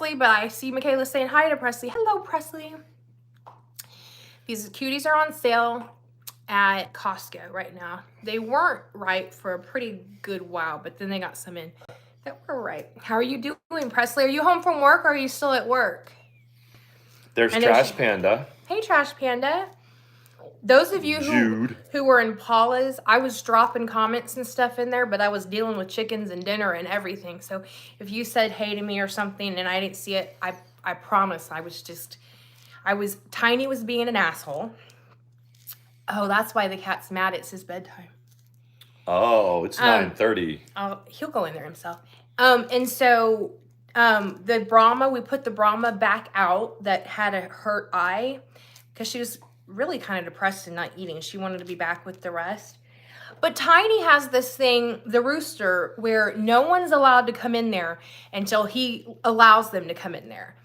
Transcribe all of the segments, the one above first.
Presley, but I see Michaela saying hi to Presley. Hello, Presley. These cuties are on sale at Costco right now. They weren't right for a pretty good while, but then they got some in that were right. How are you doing, Presley? Are you home from work or are you still at work? There's Trash Panda. Hey, Trash Panda. Those of you who were in Paula's, I was dropping comments and stuff in there, but I was dealing with chickens and dinner and everything. So if you said hey to me or something and I didn't see it, I promise Tiny was being an asshole. Oh, that's why the cat's mad. It's his bedtime. Oh, it's 9:30. Oh, he'll go in there himself. And so the Brahma, we put the Brahma back out that had a hurt eye because she was really kind of depressed and not eating. She wanted to be back with the rest. But Tiny has this thing, the rooster, where no one's allowed to come in there until he allows them to come in there.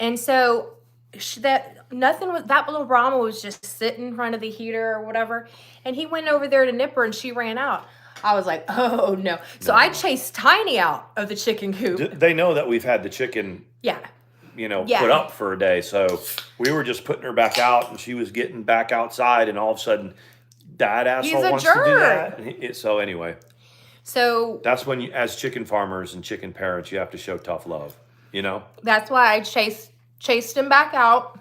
And so that little Brahma was just sitting in front of the heater or whatever. And he went over there to nip her and she ran out. I was like, oh no. So I chased Tiny out of the chicken coop. They know that we've had the chicken put up for a day. So we were just putting her back out and she was getting back outside and all of a sudden that asshole wants to do that. So anyway. So that's when you, as chicken farmers and chicken parents, you have to show tough love, you know? That's why I chased him back out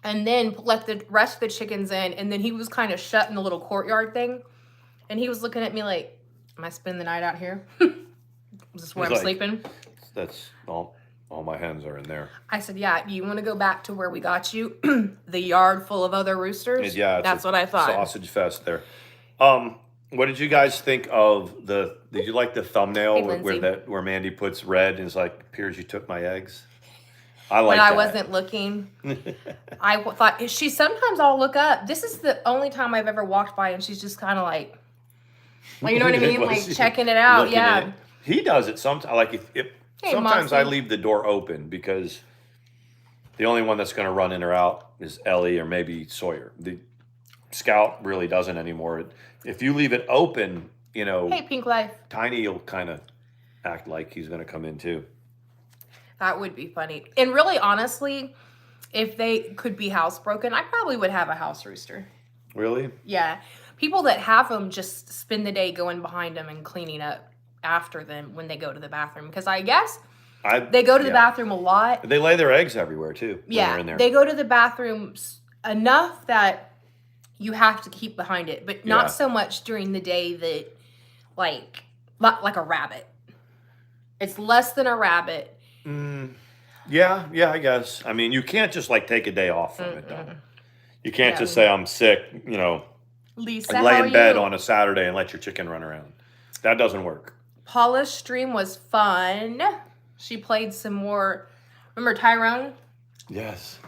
and then let the rest of the chickens in. And then he was kind of shut in the little courtyard thing. And he was looking at me like, am I spending the night out here? Is this where I'm sleeping? That's all my hens are in there. I said, yeah, you want to go back to where we got you? The yard full of other roosters? Yeah, that's what I thought. Sausage fest there. What did you guys think of did you like the thumbnail where Mandi puts red and it's like, appears you took my eggs? I like that. When I wasn't looking, I thought, sometimes I'll look up. This is the only time I've ever walked by and she's just kind of like, you know what I mean? Like checking it out. Yeah. He does it sometimes. Like sometimes I leave the door open because the only one that's going to run in or out is Ellie or maybe Sawyer. The Scout really doesn't anymore. If you leave it open, hey, Pink Life. Tiny will kind of act like he's going to come in too. That would be funny. And really, honestly, if they could be housebroken, I probably would have a house rooster. Really? Yeah. People that have them just spend the day going behind them and cleaning up after them when they go to the bathroom. Because I guess they go to the bathroom a lot. They lay their eggs everywhere too. Yeah. In there. They go to the bathrooms enough that you have to keep behind it. But not so much during the day that like a rabbit. It's less than a rabbit. Yeah, I guess. I mean, you can't just take a day off from it though. You can't just say I'm sick, Lisa, and lay in bed on a Saturday and let your chicken run around. That doesn't work. Paula's stream was fun. She played some more. Remember Tyrone? Yes.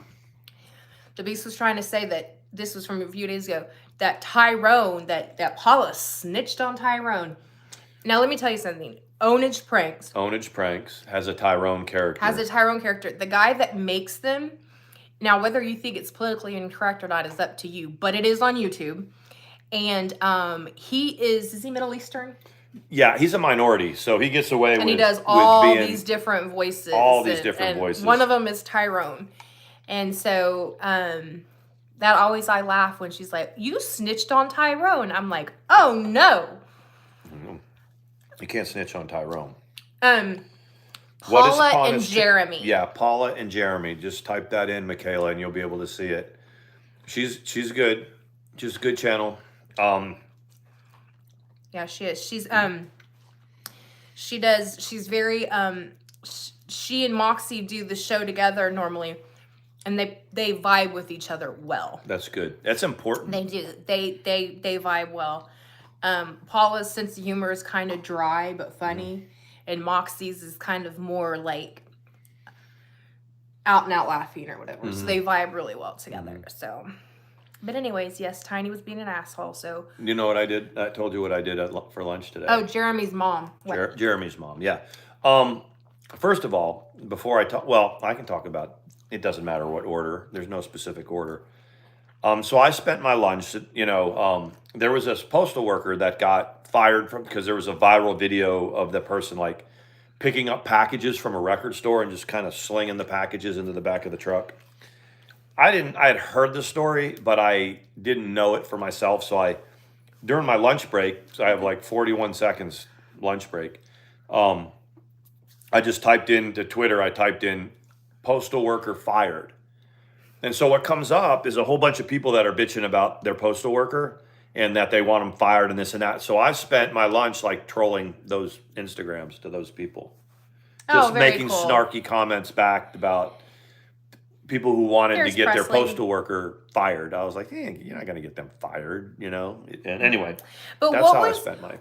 The Beast was trying to say that this was from a few days ago. That Tyrone, that Paula snitched on Tyrone. Now let me tell you something. Ownage Pranks has a Tyrone character. The guy that makes them. Now, whether you think it's politically incorrect or not is up to you, but it is on YouTube. And is he Middle Eastern? Yeah, he's a minority, so he gets away and he does all these different voices. Voices. One of them is Tyrone. And so that always I laugh when she's like, you snitched on Tyrone. I'm like, oh no. You can't snitch on Tyrone. Paula and Jeremy. Yeah, Paula and Jeremy. Just type that in, Michaela, and you'll be able to see it. She's good. She's a good channel. Yeah, she is. She's very she and Moxie do the show together normally, and they vibe with each other well. That's good. That's important. They do. They vibe well. Paula's sense of humor is kind of dry but funny, and Moxie's is kind of more like out and out laughing or whatever. So they vibe really well together. So, but anyways, yes, Tiny was being an asshole. So you know what I did? I told you what I did for lunch today. Oh, Jeremy's mom. Jeremy's mom. Yeah. First of all, before I talk, I can talk about. It doesn't matter what order. There's no specific order. So I spent my lunch. There was this postal worker that got fired because there was a viral video of the person picking up packages from a record store and just kind of slinging the packages into the back of the truck. I had heard the story, but I didn't know it for myself. So during my lunch break, so I have like 41 seconds lunch break. I just typed into Twitter, I typed in postal worker fired. And so what comes up is a whole bunch of people that are bitching about their postal worker and that they want them fired and this and that. So I spent my lunch like trolling those Instagrams to those people. Just making snarky comments back about people who wanted to get their postal worker fired. I was like, hey, you're not going to get them fired, you know? And anyway, but that's how I spent my...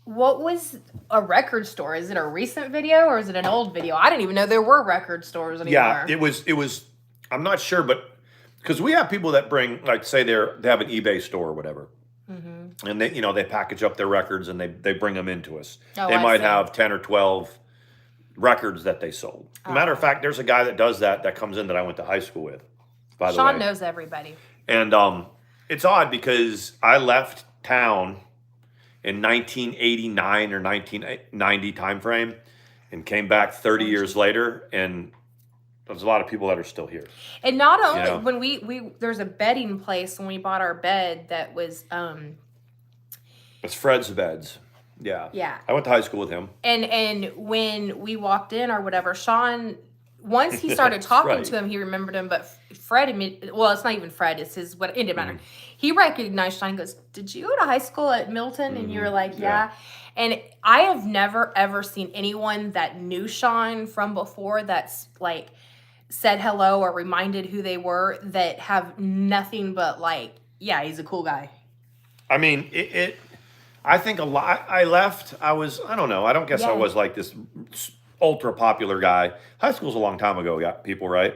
What was a record store? Is it a recent video or is it an old video? I didn't even know there were record stores anymore. Yeah, it was, I'm not sure, but because we have people that bring, like say they have an eBay store or whatever. Mm-hmm. And they, they package up their records and they bring them into us. They might have 10 or 12 records that they sold. Matter of fact, there's a guy that does that comes in that I went to high school with, by the way. Sean knows everybody. And it's odd because I left town in 1989 or 1990 timeframe and came back 30 years later, and there's a lot of people that are still here. And not only when we there's a bedding place when we bought our bed that was it's Fred's Beds. Yeah. Yeah. I went to high school with him. And when we walked in or whatever, Sean, once he started talking to him, he remembered him. But Fred, well, it's not even Fred. It's his, it didn't matter. He recognized Sean and goes, did you go to high school at Milton? And you were like, yeah. And I have never, ever seen anyone that knew Sean from before that's like said hello or reminded who they were that have nothing but like, yeah, he's a cool guy. I mean, I think a lot. I left. I don't know. I don't guess I was like this ultra popular guy. High school's a long time ago. Got people right,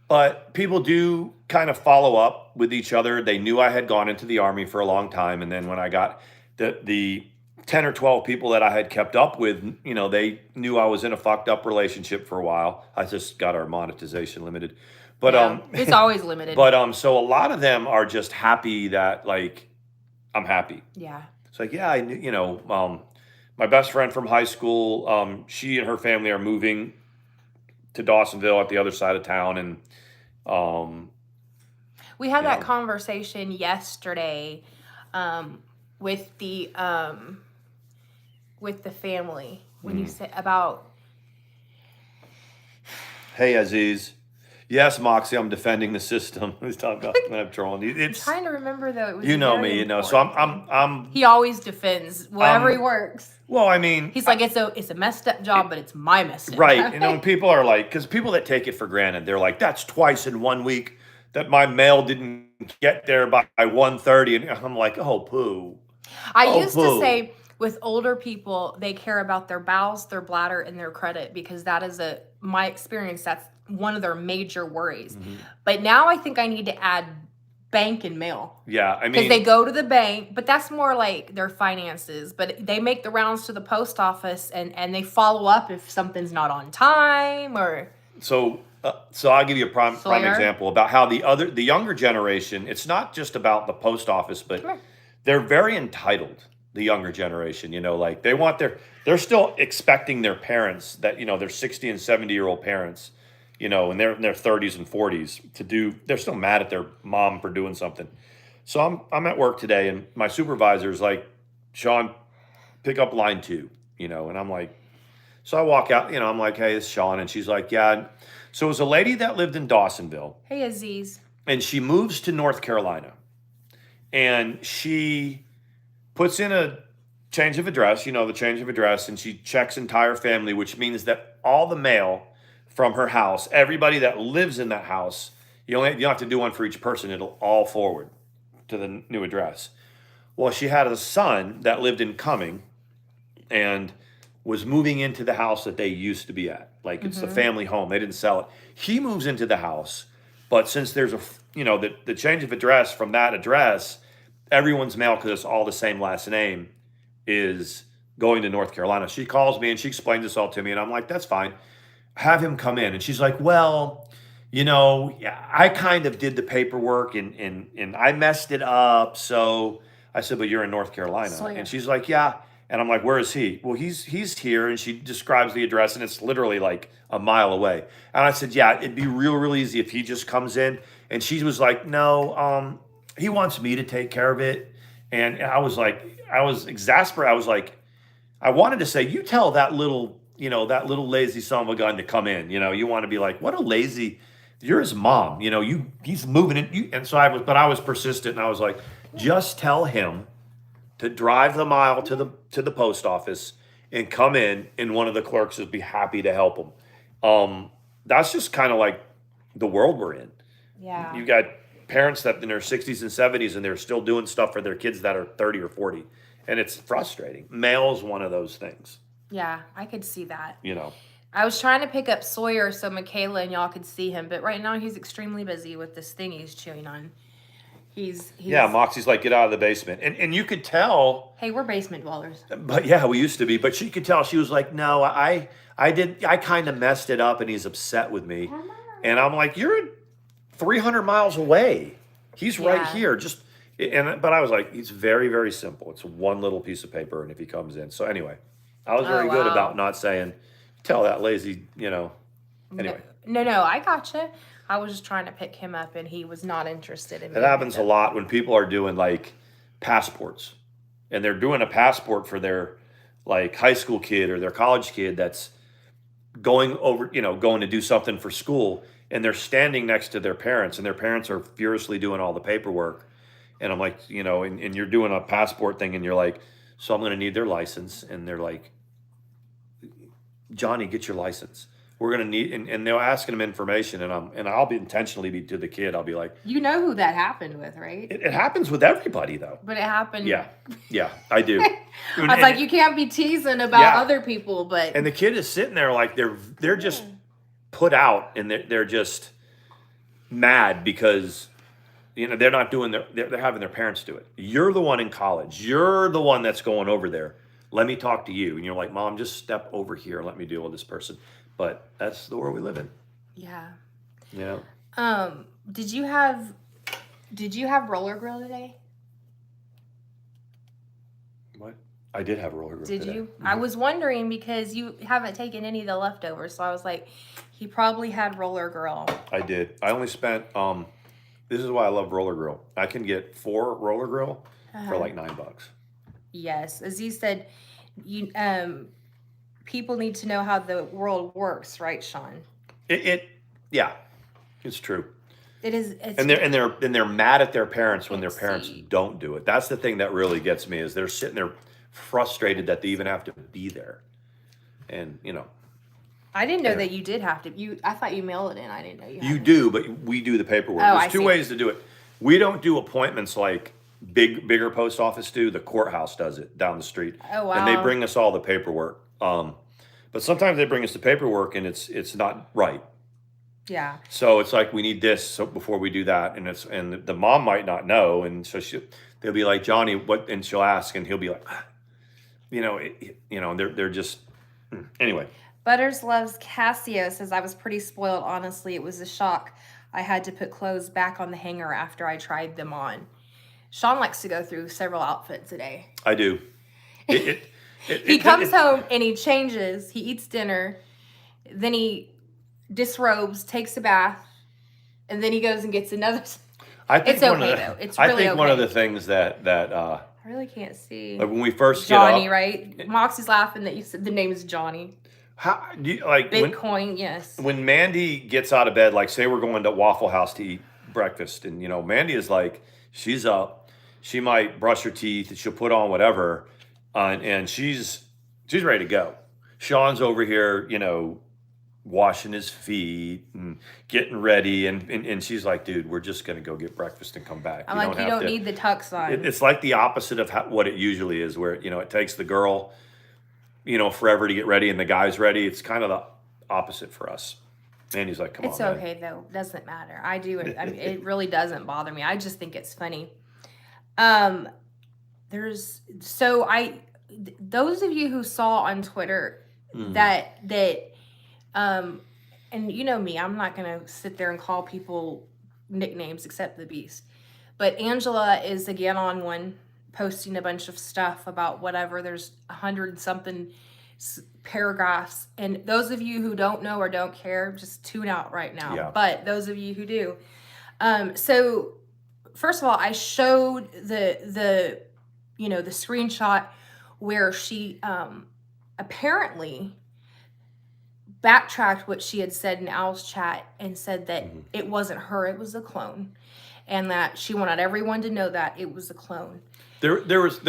but people do kind of follow up with each other. They knew I had gone into the Army for a long time, and then when I got the 10 or 12 people that I had kept up with, they knew I was in a fucked up relationship for a while. I just got our monetization limited, but it's always limited. But so a lot of them are just happy that like I'm happy. Yeah. It's like, yeah, I knew, my best friend from high school, she and her family are moving to Dawsonville at the other side of town. And we had that conversation yesterday with the family when you said about. Hey, Aziz. Yes, Moxie, I'm defending the system. He's talking about I'm trolling. I'm trying to remember though. It was me, So I'm. He always defends wherever he works. Well, I mean, he's like it's a messed up job, but it's my messed up. Right, when people are like, because people that take it for granted, they're like, that's twice in 1 week that my mail didn't get there by 1:30, and I'm like, oh poo. I used to say with older people, they care about their bowels, their bladder, and their credit because that is my experience. That's one of their major worries. Mm-hmm. But now I think I need to add bank and mail. Yeah, I mean, because they go to the bank, but that's more like their finances. But they make the rounds to the post office and they follow up if something's not on time or. So I'll give you a prime example about how the younger generation. It's not just about the post office, but they're very entitled. The younger generation, like they want they're still expecting their parents that their 60 and 70-year-old parents. And they're in their 30s and 40s they're still mad at their mom for doing something. So I'm at work today and my supervisor's like, Sean, pick up line 2, and I'm like, so I walk out, I'm like, hey, it's Sean. And she's like, yeah. So it was a lady that lived in Dawsonville. Hey, Aziz. And she moves to North Carolina and she puts in a change of address, the change of address, and she checks entire family, which means that all the mail from her house, everybody that lives in that house, you don't have to do one for each person. It'll all forward to the new address. Well, she had a son that lived in Cumming and was moving into the house that they used to be at. Like it's the family home. They didn't sell it. He moves into the house, but since there's the change of address from that address, everyone's mail, because it's all the same last name, is going to North Carolina. She calls me and she explains this all to me, and I'm like, that's fine. Have him come in. And she's like, well, I kind of did the paperwork and I messed it up. So I said, but you're in North Carolina. Sawyer. And she's like, yeah. And I'm like, where is he? Well, he's here. And she describes the address, and it's literally like a mile away. And I said, yeah, it'd be real easy if he just comes in. And she was like, no, he wants me to take care of it. And I was like, I was exasperated. I was like, I wanted to say, you tell that little, that little lazy son of a gun to come in. You want to be like, what a lazy, you're his mom. He's moving in. And so I was persistent, and I was like, just tell him to drive the mile to the post office and come in, and one of the clerks would be happy to help him. That's just kind of like the world we're in. Yeah. You got parents that in their 60s and 70s, and they're still doing stuff for their kids that are 30 or 40. And it's frustrating. Mail's one of those things. Yeah, I could see that. I was trying to pick up Sawyer so Michaela and y'all could see him, but right now he's extremely busy with this thing he's chewing on. Yeah, Moxie's like, get out of the basement. And you could tell. Hey, we're basement dwellers. But yeah, we used to be. But she could tell. She was like, no, I kind of messed it up, and he's upset with me. And I'm like, you're 300 miles away. He's right here. But I was like, it's very, very simple. It's one little piece of paper, and if he comes in. So anyway, I was very good about not saying, tell that lazy, Anyway. No, I gotcha. I was just trying to pick him up, and he was not interested in. It happens a lot when people are doing like passports, and they're doing a passport for their like high school kid or their college kid that's going to do something for school, and they're standing next to their parents, and their parents are furiously doing all the paperwork. And I'm like, and you're doing a passport thing, and you're like, so I'm going to need their license. And they're like, Johnny, get your license. We're going to need, and they're asking him information, and I'll be intentionally to the kid. I'll be like, you know who that happened with, right? It happens with everybody though. But it happened. Yeah, I do. I was like, you can't be teasing about other people, but. And the kid is sitting there like they're just put out, and they're just mad because they're not doing they're having their parents do it. You're the one in college. You're the one that's going over there. Let me talk to you. And you're like, Mom, just step over here and let me deal with this person. But that's the world we live in. Yeah. Yeah. Did you have roller grill today? What? I did have roller grill today. Did you? Mm-hmm. I was wondering because you haven't taken any of the leftovers, so I was like, he probably had roller grill. I did. I only spent this is why I love roller grill. I can get 4 roller grill for like $9. Yes, as you said, people need to know how the world works, right, Sean? Yeah, it's true. It is. And they're mad at their parents when their parents don't do it. That's the thing that really gets me is they're sitting there frustrated that they even have to be there, and I didn't know that you did have to. I thought you mail it in. I didn't know you. You do, but we do the paperwork. There's 2 ways to do it. We don't do appointments like bigger post office do. The courthouse does it down the street. Oh, wow. And they bring us all the paperwork. But sometimes they bring us the paperwork and it's not right. Yeah. So it's like we need this before we do that, and the mom might not know, and so they'll be like, Johnny, what? And she'll ask, and he'll be like, they're just anyway. Butters Loves Casio says, I was pretty spoiled, honestly. It was a shock. I had to put clothes back on the hanger after I tried them on. Sean likes to go through several outfits a day. I do. He comes home and he changes. He eats dinner. Then he disrobes, takes a bath, and then he goes and gets another. It's okay, though. It's really okay. I think one of the things that I really can't see. Like when we first Johnny, right? Moxie's laughing that you said the name is Johnny. How do you like Bitcoin? Yes. When Mandi gets out of bed, like say we're going to Waffle House to eat breakfast, and Mandi is like, she's up, she might brush her teeth, and she'll put on whatever, and she's ready to go. Sean's over here, washing his feet and getting ready, and she's like, dude, we're just gonna go get breakfast and come back. I'm like, you don't need the tux on. It's like the opposite of what it usually is, where it takes the girl forever to get ready and the guy's ready. It's kind of the opposite for us. And he's like, come on, it's okay, though. Doesn't matter. I do it. I mean, it really doesn't bother me. I just think it's funny. Those of you who saw on Twitter that and you know me, I'm not going to sit there and call people nicknames except the Beast. But Angela is again on one posting a bunch of stuff about whatever. There's 100-something paragraphs. And those of you who don't know or don't care, just tune out right now. Yeah. But those of you who do. So first of all, I showed the screenshot where she apparently backtracked what she had said in Al's chat and said that it wasn't her, it was a clone, and that she wanted everyone to know that it was a clone. There was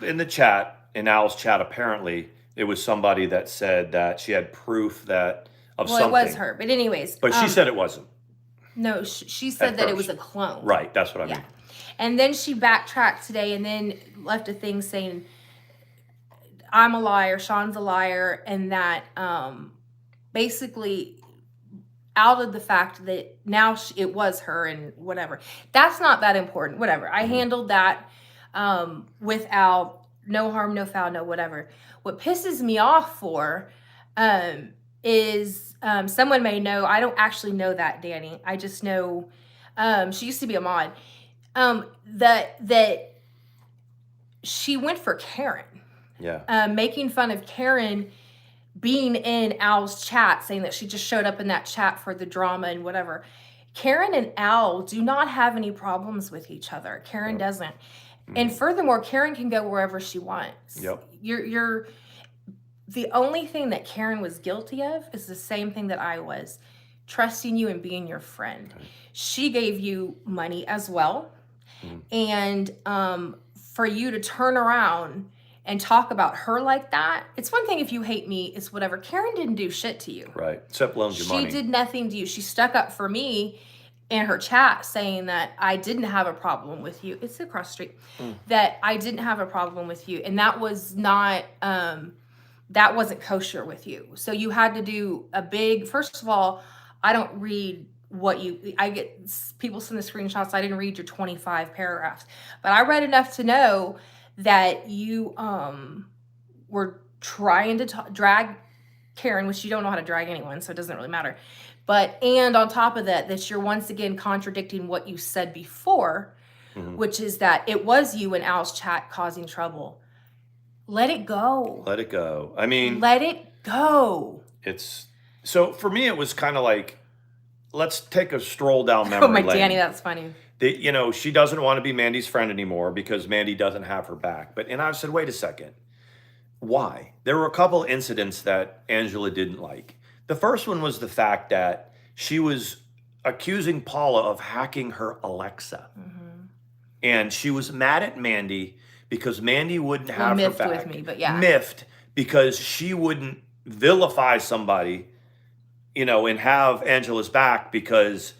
in the chat, in Al's chat, apparently it was somebody that said that she had proof that something. It was her, but anyways. But she said it wasn't. No, she said that it was a clone. Right, that's what I mean. And then she backtracked today and then left a thing saying, I'm a liar, Sean's a liar, and that basically outed the fact that now it was her and whatever. That's not that important. Whatever. I handled that without no harm, no foul, no whatever. What pisses me off for is someone may know, I don't actually know that, Danny. I just know she used to be a mod. That she went for Karen. Yeah. Making fun of Karen being in Al's chat, saying that she just showed up in that chat for the drama and whatever. Karen and Al do not have any problems with each other. Karen doesn't. And furthermore, Karen can go wherever she wants. Yep. You're the only thing that Karen was guilty of is the same thing that I was, trusting you and being your friend. Okay. She gave you money as well. And for you to turn around and talk about her like that, it's one thing if you hate me, it's whatever. Karen didn't do shit to you. Right. Except loaned you money. She did nothing to you. She stuck up for me in her chat saying that I didn't have a problem with you. It's across the street. That I didn't have a problem with you. And that was not, that wasn't kosher with you. So you had to do a big, first of all, I don't read I get people send the screenshots. I didn't read your 25 paragraphs, but I read enough to know that you were trying to drag Karen, which you don't know how to drag anyone, so it doesn't really matter. And on top of that you're once again contradicting what you said before, which is that it was you and Al's chat causing trouble. Let it go. Let it go. I mean, let it go. So for me, it was kind of like, let's take a stroll down memory lane. Oh, my Danny, that's funny. She doesn't want to be Mandi's friend anymore because Mandi doesn't have her back. And I said, wait a second. Why? There were a couple incidents that Angela didn't like. The first one was the fact that she was accusing Paula of hacking her Alexa. And she was mad at Mandi because Mandi wouldn't have her back. With me, but yeah. Miffed because she wouldn't vilify somebody, and have Angela's back because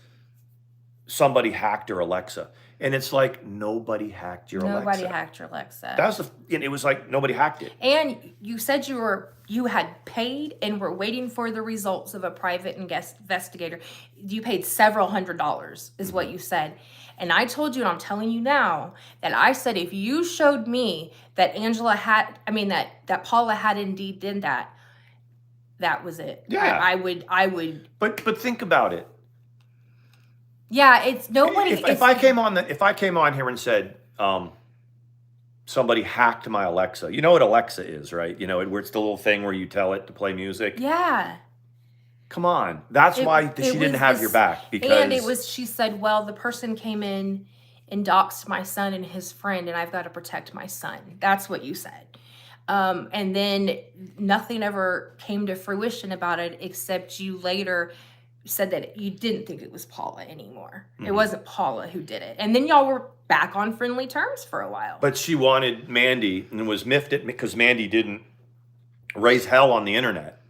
somebody hacked her Alexa. And it's like, nobody hacked your Alexa. Nobody hacked your Alexa. It was like, nobody hacked it. And you said you had paid and were waiting for the results of a private investigator. You paid several $100s is what you said. And I told you, and I'm telling you now, that I said, if you showed me that that Paula had indeed did that, that was it. Yeah. I would. But think about it. Yeah, it's nobody. If I came on here and said, somebody hacked my Alexa. You know what Alexa is, right? Where it's the little thing where you tell it to play music. Yeah. Come on. That's why she didn't have your back. Because she said, well, the person came in and doxed my son and his friend, and I've got to protect my son. That's what you said. And then nothing ever came to fruition about it, except you later said that you didn't think it was Paula anymore. It wasn't Paula who did it. And then y'all were back on friendly terms for a while. But she wanted Mandi and was miffed at because Mandi didn't raise hell on the internet.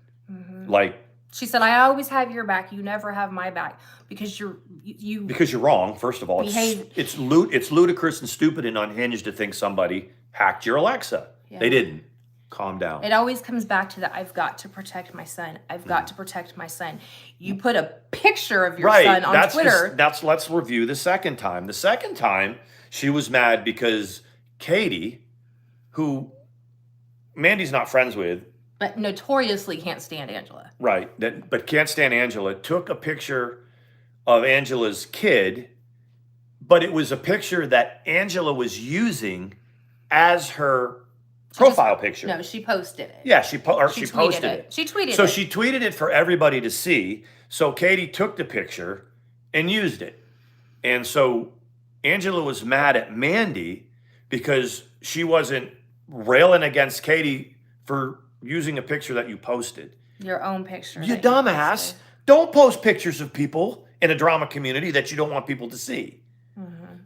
She said, I always have your back. You never have my back because you're wrong. First of all, it's ludicrous and stupid and unhinged to think somebody hacked your Alexa. Yeah. They didn't. Calm down. It always comes back to that. I've got to protect my son. I've got to protect my son. You put a picture of your son on Twitter. Let's review the second time. The second time she was mad because Katie, who Mandi's not friends with, but notoriously can't stand Angela. Right. But can't stand Angela, took a picture of Angela's kid, but it was a picture that Angela was using as her profile picture. No, she posted it. Yeah, she posted it. She tweeted it. So she tweeted it for everybody to see. So Katie took the picture and used it. And so Angela was mad at Mandi because she wasn't railing against Katie for using a picture that you posted. Your own picture. You dumbass. Don't post pictures of people in a drama community that you don't want people to see.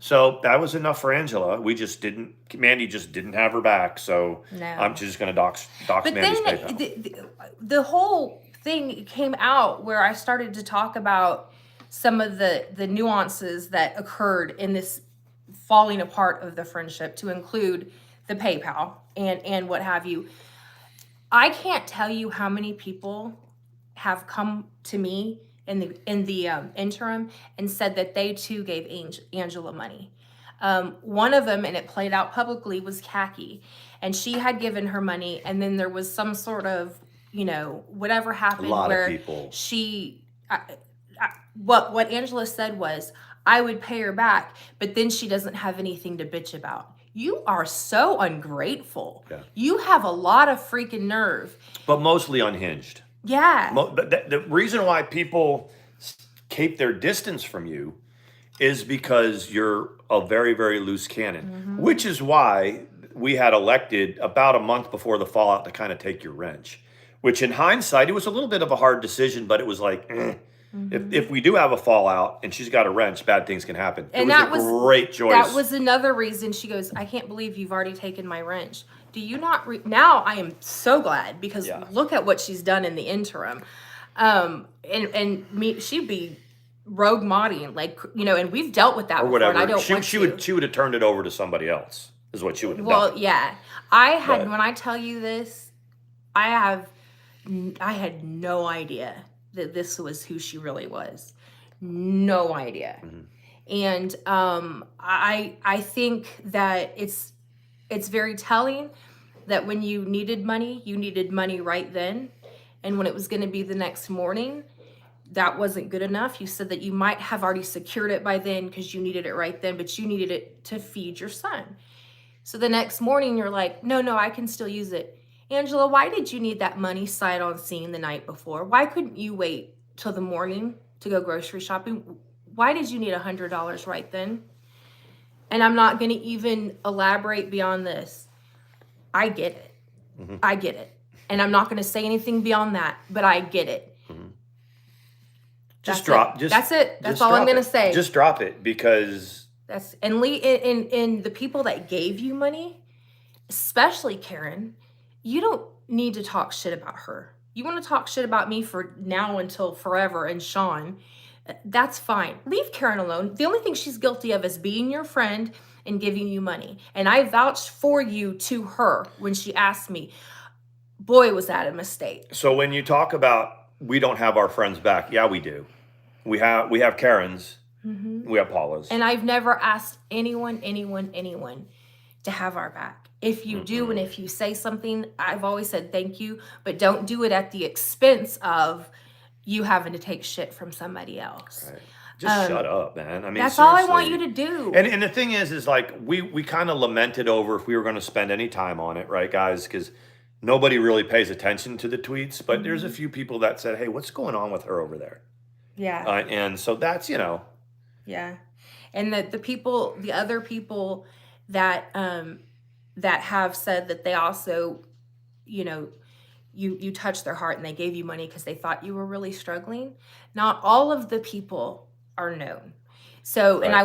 So that was enough for Angela. Mandi just didn't have her back. So I'm just going to dox Mandi's PayPal. The whole thing came out where I started to talk about some of the nuances that occurred in this falling apart of the friendship, to include the PayPal and what have you. I can't tell you how many people have come to me in the interim and said that they too gave Angela money. One of them, and it played out publicly, was Khaki, and she had given her money, and then there was some sort of, whatever happened, where people. What Angela said was, I would pay her back, but then she doesn't have anything to bitch about. You are so ungrateful. Yeah. You have a lot of freaking nerve. But mostly unhinged. Yeah. The reason why people keep their distance from you is because you're a very, very loose cannon, which is why we had elected about a month before the fallout to kind of take your wrench, which in hindsight, it was a little bit of a hard decision, but it was like, if we do have a fallout and she's got a wrench, bad things can happen. And it was a great choice. That was another reason. She goes, I can't believe you've already taken my wrench. Do you not now I am so glad, because look at what she's done in the interim. She'd be rogue modding, and we've dealt with that or before. Whatever. And She would have turned it over to somebody else, is what she would have done. Well, yeah. When I tell you this, I had no idea that this was who she really was. No idea. And I think that it's very telling that when you needed money right then. And when it was going to be the next morning, that wasn't good enough. You said that you might have already secured it by then because you needed it right then, but you needed it to feed your son. So the next morning you're like, no, I can still use it. Angela, why did you need that money sight on scene the night before? Why couldn't you wait till the morning to go grocery shopping? Why did you need $100 right then? And I'm not going to even elaborate beyond this. I get it. I get it. And I'm not going to say anything beyond that, but I get it. That's it. That's all I'm going to say. Just drop it, because and the people that gave you money, especially Karen, you don't need to talk shit about her. You want to talk shit about me for now until forever, and Sean, that's fine. Leave Karen alone. The only thing she's guilty of is being your friend and giving you money. And I vouched for you to her when she asked me. Boy, was that a mistake. So when you talk about we don't have our friends back, yeah, we do. We have Karen's. We have Paula's. And I've never asked anyone to have our back. If you do, and if you say something, I've always said thank you, but don't do it at the expense of you having to take shit from somebody else. Right. Just shut up, man. I mean, that's seriously. all I want you to do. And the thing is like we kind of lamented over if we were going to spend any time on it, right, guys? Because nobody really pays attention to the tweets, but there's a few people that said, "Hey, what's going on with her over there?" Yeah. And so that's Yeah, and the other people that that have said that they also, you touched their heart and they gave you money because they thought you were really struggling. Not all of the people are known. So, right. And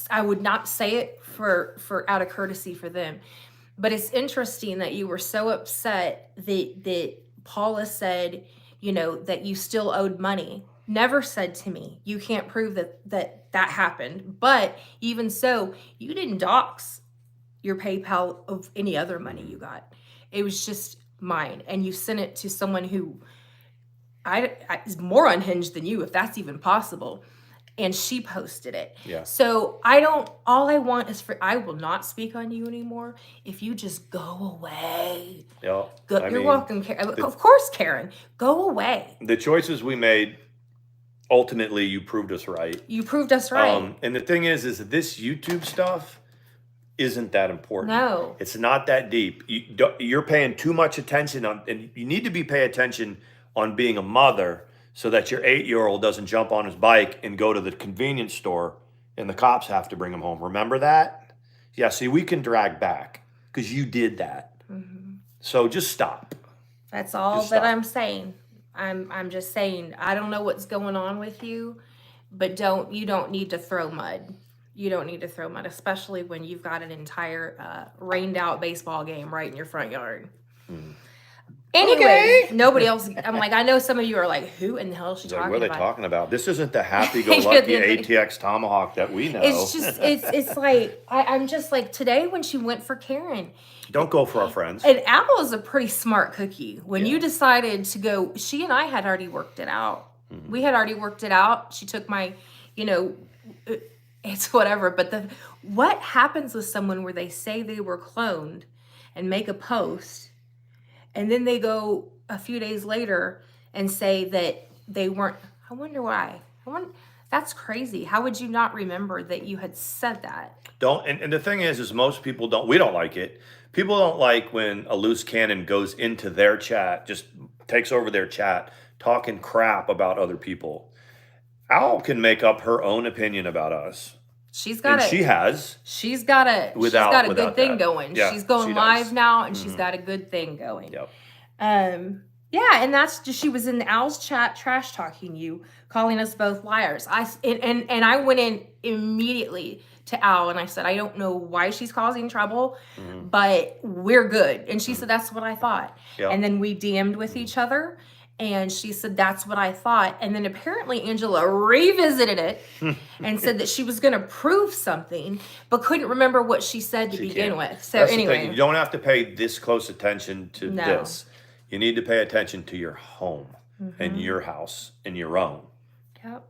I would not say it for out of courtesy for them, but it's interesting that you were so upset that Paula said, that you still owed money. Never said to me, you can't prove that happened. But even so, you didn't dox your PayPal of any other money you got. It was just mine. And you sent it to someone who is more unhinged than you, if that's even possible. And she posted it. Yeah. So all I want is I will not speak on you anymore if you just go away. Yeah. You're welcome, Karen. Of course, Karen, go away. The choices we made, ultimately, you proved us right. You proved us right. And the thing is this YouTube stuff, isn't that important. No. It's not that deep. You're paying too much attention on, and you need to be paying attention on being a mother so that your 8-year-old doesn't jump on his bike and go to the convenience store and the cops have to bring him home. Remember that? Yeah, see, we can drag back because you did that. So just stop. That's all that I'm saying. I'm just saying, I don't know what's going on with you, but you don't need to throw mud. You don't need to throw mud, especially when you've got an entire rained out baseball game right in your front yard. Anyway, nobody else. I'm like, I know some of you are like, who in the hell is she talking about? What are they talking about? This isn't the happy-go-lucky ATX Tomahawk that we know. It's just, it's like, I'm just like, today when she went for Karen. Don't go for our friends. And Apple is a pretty smart cookie. When you decided to go, she and I had already worked it out. We had already worked it out. She took my, it's whatever. But what happens with someone where they say they were cloned and make a post, and then they go a few days later and say that they weren't? I wonder why. That's crazy. How would you not remember that you had said that? And the thing is most people we don't like it. People don't like when a loose cannon goes into their chat, just takes over their chat, talking crap about other people. Al can make up her own opinion about us. She's got a good thing going. Yeah, she's going live now, and she's got a good thing going. Yep. Yeah, and that's just, she was in Al's chat trash talking you, calling us both liars. And I went in immediately to Al and I said, I don't know why she's causing trouble, but we're good. And she said, that's what I thought. Yep. And then we DM'd with each other. And she said, that's what I thought. And then apparently Angela revisited it and said that she was going to prove something, but couldn't remember what she said to begin with. So that's anyway. You don't have to pay this close attention to this. You need to pay attention to your home and your house and your own. Yep.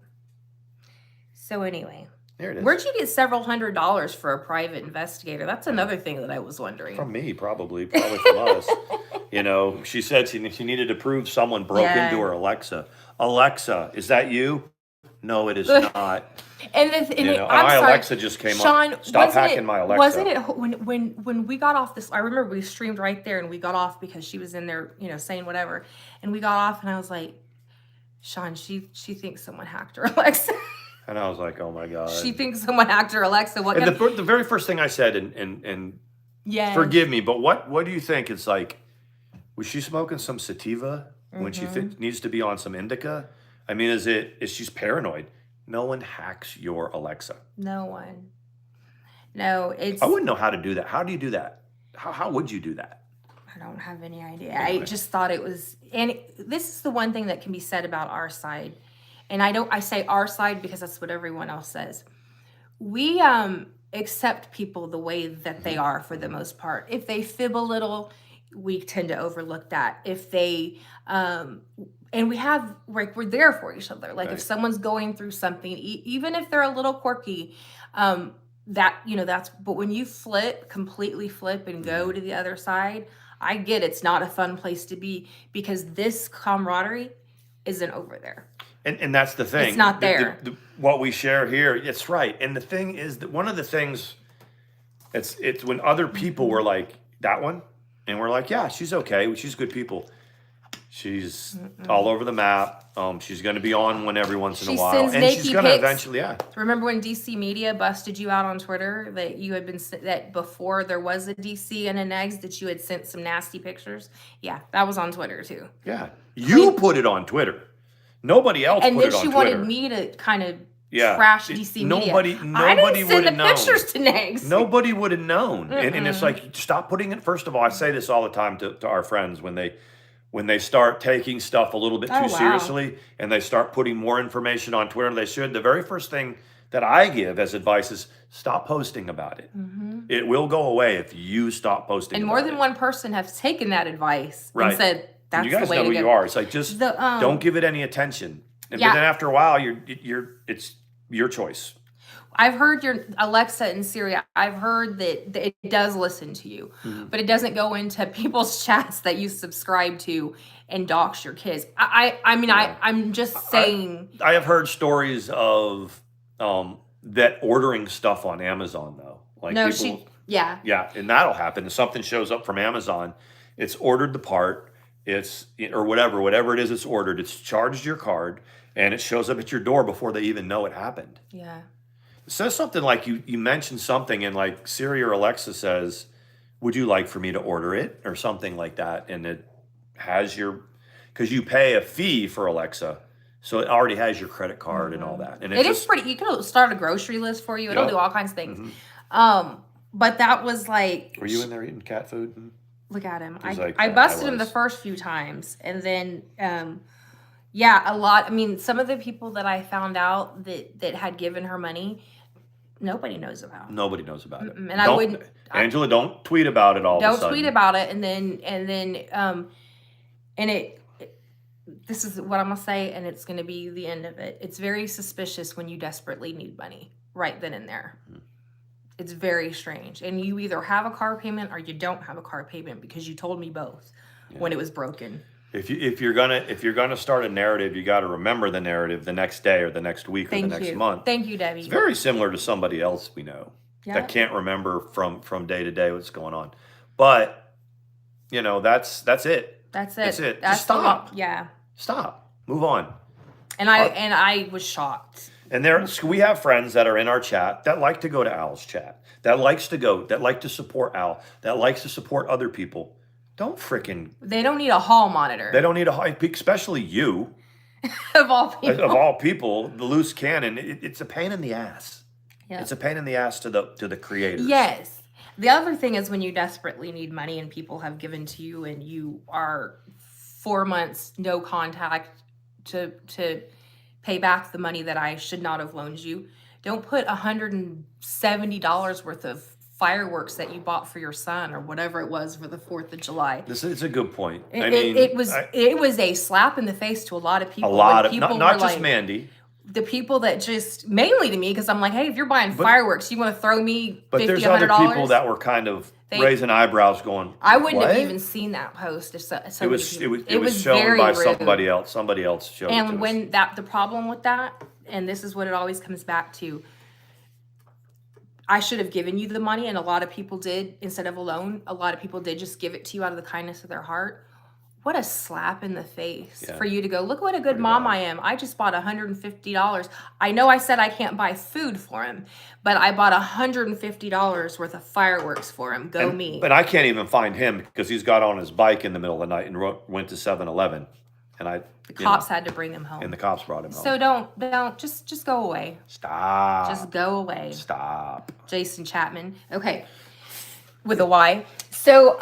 So anyway. There it is. Where'd you get several $100s for a private investigator? That's another thing that I was wondering. From me, probably from us. She said she needed to prove someone broke into her Alexa. Alexa, is that you? No, it is not. I'm my sorry, Alexa just came up. Stop hacking my Alexa. Wasn't it when we got off this? I remember we streamed right there, and we got off because she was in there, saying whatever, and we got off, and I was like, Sean, she thinks someone hacked her Alexa. And I was like, oh my God. She thinks someone hacked her Alexa. The very first thing I said, and forgive me, but what do you think? It's like, was she smoking some sativa when she needs to be on some indica? I mean, is she's paranoid? No one hacks your Alexa. No one. No, I wouldn't know how to do that. How do you do that? How would you do that? I don't have any idea. Anyway. I just thought it was, and this is the one thing that can be said about our side. And I say our side because that's what everyone else says. We accept people the way that they are for the most part. If they fib a little, we tend to overlook that. If they and we have, like, we're there for each other. Like, if someone's going through something, even if they're a little quirky, that's, but when you completely flip and go to the other side, I get it's not a fun place to be because this camaraderie isn't over there. And that's the thing. It's not there. What we share here, it's right. And the thing is that one of the things, it's when other people were like, that one? And we're like, yeah, she's okay. She's good people. She's all over the map. She's going to be on one every once in a while. And she's going to eventually, Remember when DC Media busted you out on Twitter that you had been, that before there was a DC and an eggs that you had sent some nasty pictures? Yeah, that was on Twitter too. Yeah. You put it on Twitter. Nobody else put it on Twitter. And then she wanted me to kind of trash DC Media. Nobody I didn't send the known. pictures to Negs. Nobody would have known. And it's like, stop putting it. First of all, I say this all the time to our friends when they start taking stuff a little bit too seriously and they start putting more information on Twitter than they should. The very first thing that I give as advice is stop posting about it. It will go away if you stop posting and about more it. than one person has taken that advice and said, that's you guys the way know to who go. you are. It's like, just don't give it any attention. But then after a while, it's your choice. I've heard your Alexa in Syria. I've heard that it does listen to you, but it doesn't go into people's chats that you subscribe to and dox your kids. I'm just saying. I have heard stories of that ordering stuff on Amazon though. Like Yeah. Yeah, and that'll happen. If something shows up from Amazon, it's ordered the part, or whatever it is it's ordered, it's charged your card, and it shows up at your door before they even know it happened. Yeah. It says something like you mentioned something, and like Siri or Alexa says, "Would you like for me to order it?" or something like that, and it has because you pay a fee for Alexa. So it already has your credit card and all that. And it is pretty, you can start a grocery list for you. It'll do all kinds of things. But that was like... Were you in there eating cat food? Look at him. I busted him the first few times. And then, yeah, a lot. I mean, some of the people that I found out that had given her money, nobody knows about. Nobody knows about it. And I wouldn't... Angela, don't tweet about it all of a sudden. Don't tweet about it. This is what I'm going to say, and it's going to be the end of it. It's very suspicious when you desperately need money right then and there. It's very strange. And you either have a car payment or you don't have a car payment, because you told me both when it was broken. If you're gonna start a narrative, you got to remember the narrative the next day or the next week or the next month. Thank you, Debbie. It's very similar to somebody else we know that can't remember from day to day what's going on. But that's it. That's it. Just stop. Stop. Move on. And I was shocked. And we have friends that are in our chat that like to go to Al's chat, that like to support Al, that likes to support other people. They don't need a hall monitor. They don't need especially you. Of all people. Of all people, the loose cannon, it's a pain in the ass. Yeah. It's a pain in the ass to the creators. Yes. The other thing is when you desperately need money and people have given to you and you are 4 months no contact to pay back the money that I should not have loaned you. Don't put $170 worth of fireworks that you bought for your son or whatever it was for the 4th of July. This is a good point. It was a slap in the face to a lot of people. Not just Mandi. The people that just, mainly to me, because I'm like, hey, if you're buying fireworks, you want to throw me $50, but there's other people that were kind of raising eyebrows going, I wouldn't have even seen that post. If it was shown by somebody else. Somebody else showed it. And when the problem with that, and this is what it always comes back to, I should have given you the money, and a lot of people did, instead of a loan, a lot of people did just give it to you out of the kindness of their heart. What a slap in the face for you to go, look what a good mom I am. I just bought $150. I know I said I can't buy food for him, but I bought $150 worth of fireworks for him. Me. But I can't even find him because he's got on his bike in the middle of the night and went to 7-Eleven. And the cops had to bring him home. And the cops brought him home. So don't, just go away. Stop. Just go away. Stop. Jason Chapman. Okay. With a Y. So,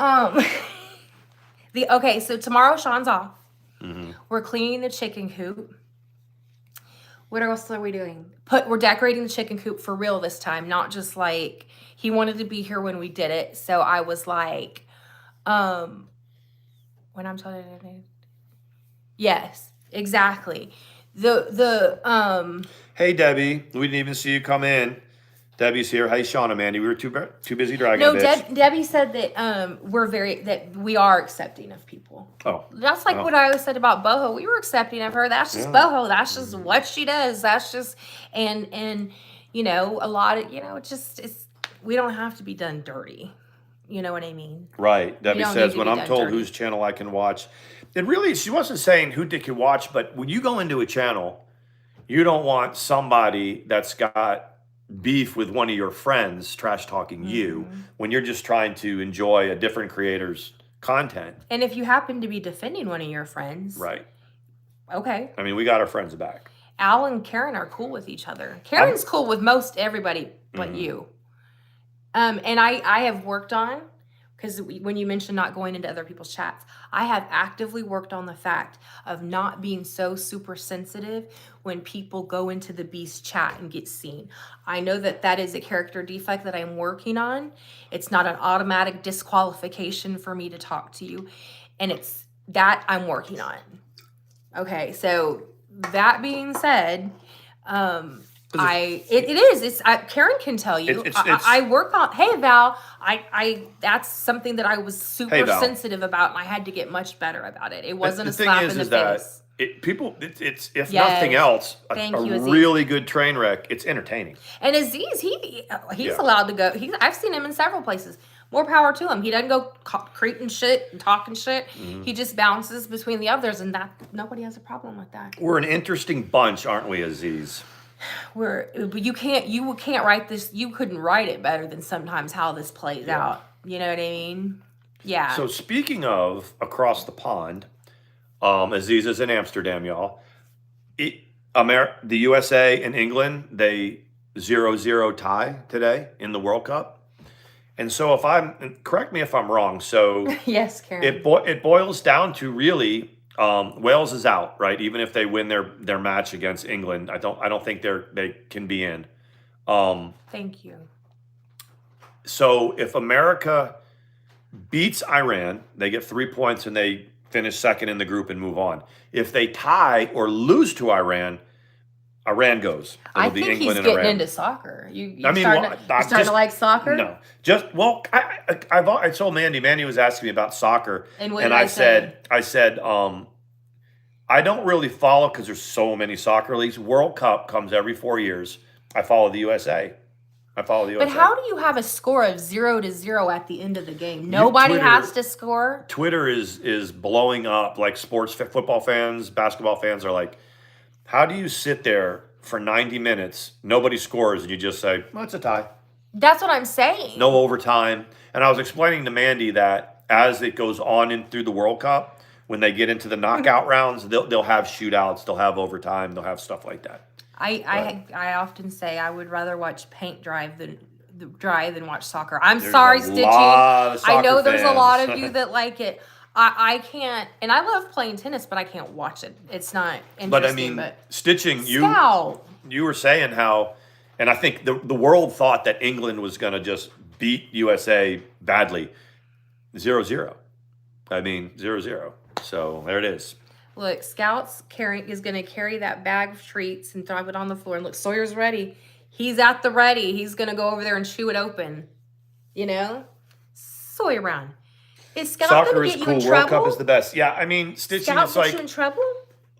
so tomorrow Sean's off. Mm-hmm. We're cleaning the chicken coop. What else are we doing? We're decorating the chicken coop for real this time, not just like he wanted to be here when we did it. So I was like, when I'm telling you, yes, exactly. Hey Debbie, we didn't even see you come in. Debbie's here. Hey, Sean and Mandi. We were too busy dragging a bitch. Debbie said that we are accepting of people. Oh. That's like what I always said about Boho. We were accepting of her. That's just Boho. That's just what she does. That's just, and a lot of, we don't have to be done dirty. You know what I mean? Right. Debbie says, when I'm told whose channel I can watch, she wasn't saying who they could watch, but when you go into a channel, you don't want somebody that's got beef with one of your friends trash talking you when you're just trying to enjoy a different creator's content. And if you happen to be defending one of your friends, right? Okay. I mean, we got our friends back. Al and Karen are cool with each other. Karen's cool with most everybody but you. And I have worked on, because when you mentioned not going into other people's chats, I have actively worked on the fact of not being so super sensitive when people go into the Beast chat and get seen. I know that is a character defect that I'm working on. It's not an automatic disqualification for me to talk to you. And it's that I'm working on. Okay, so that being said, Karen can tell you. I work on. Hey Val, that's something that I was super sensitive about, and I had to get much better about it. It wasn't a slap in the face. It's if nothing else, Thank a you, Aziz. really good train wreck. It's entertaining. And Aziz, he's allowed to go. I've seen him in several places. More power to him. He doesn't go creating shit and talking shit. Mm-hmm. He just bounces between the others, and that nobody has a problem with that. We're an interesting bunch, aren't we, Aziz? You can't write this. You couldn't write it better than sometimes how this plays out. You know what I mean? Yeah. So speaking of across the pond, Aziz is in Amsterdam, y'all. The USA and England, they 0-0 tie today in the World Cup. And so correct me if I'm wrong. So yes, Karen. It boils down to really Wales is out, right? Even if they win their match against England, I don't think they can be in. Thank you. So if America beats Iran, they get 3 points and they finish second in the group and move on. If they tie or lose to Iran goes. I think England he's getting into soccer. You starting to like soccer? No, I told Mandi. Mandi was asking me about soccer, and I said, I don't really follow because there's so many soccer leagues. World Cup comes every 4 years. I follow the USA. But how do you have a score of 0-0 at the end of the game? Nobody has to score. Twitter is blowing up. Like football fans, basketball fans are like, how do you sit there for 90 minutes, nobody scores, and you just say, well, it's a tie? That's what I'm saying. No overtime. And I was explaining to Mandi that as it goes on in through the World Cup, when they get into the knockout rounds, they'll have shootouts, they'll have overtime, they'll have stuff like that. I often say I would rather watch paint dry than watch soccer. There's sorry, Stitching. I know there's a lot of you that like it. I can't, and I love playing tennis, but I can't watch it. It's not interesting. But I mean, Stitching, you were saying how, and I think the world thought that England was going to just beat USA badly. 0-0. I mean, 0-0. So there it is. Look, Scout's is going to carry that bag of treats and throw it on the floor. And look, Sawyer's ready. He's at the ready. He's going to go over there and chew it open. You know? Sawyer Brown. Is Scout Soccer going is to get cool. you in World trouble? Cup is the best. Yeah, I mean, Stitching. Scout it's like you in trouble?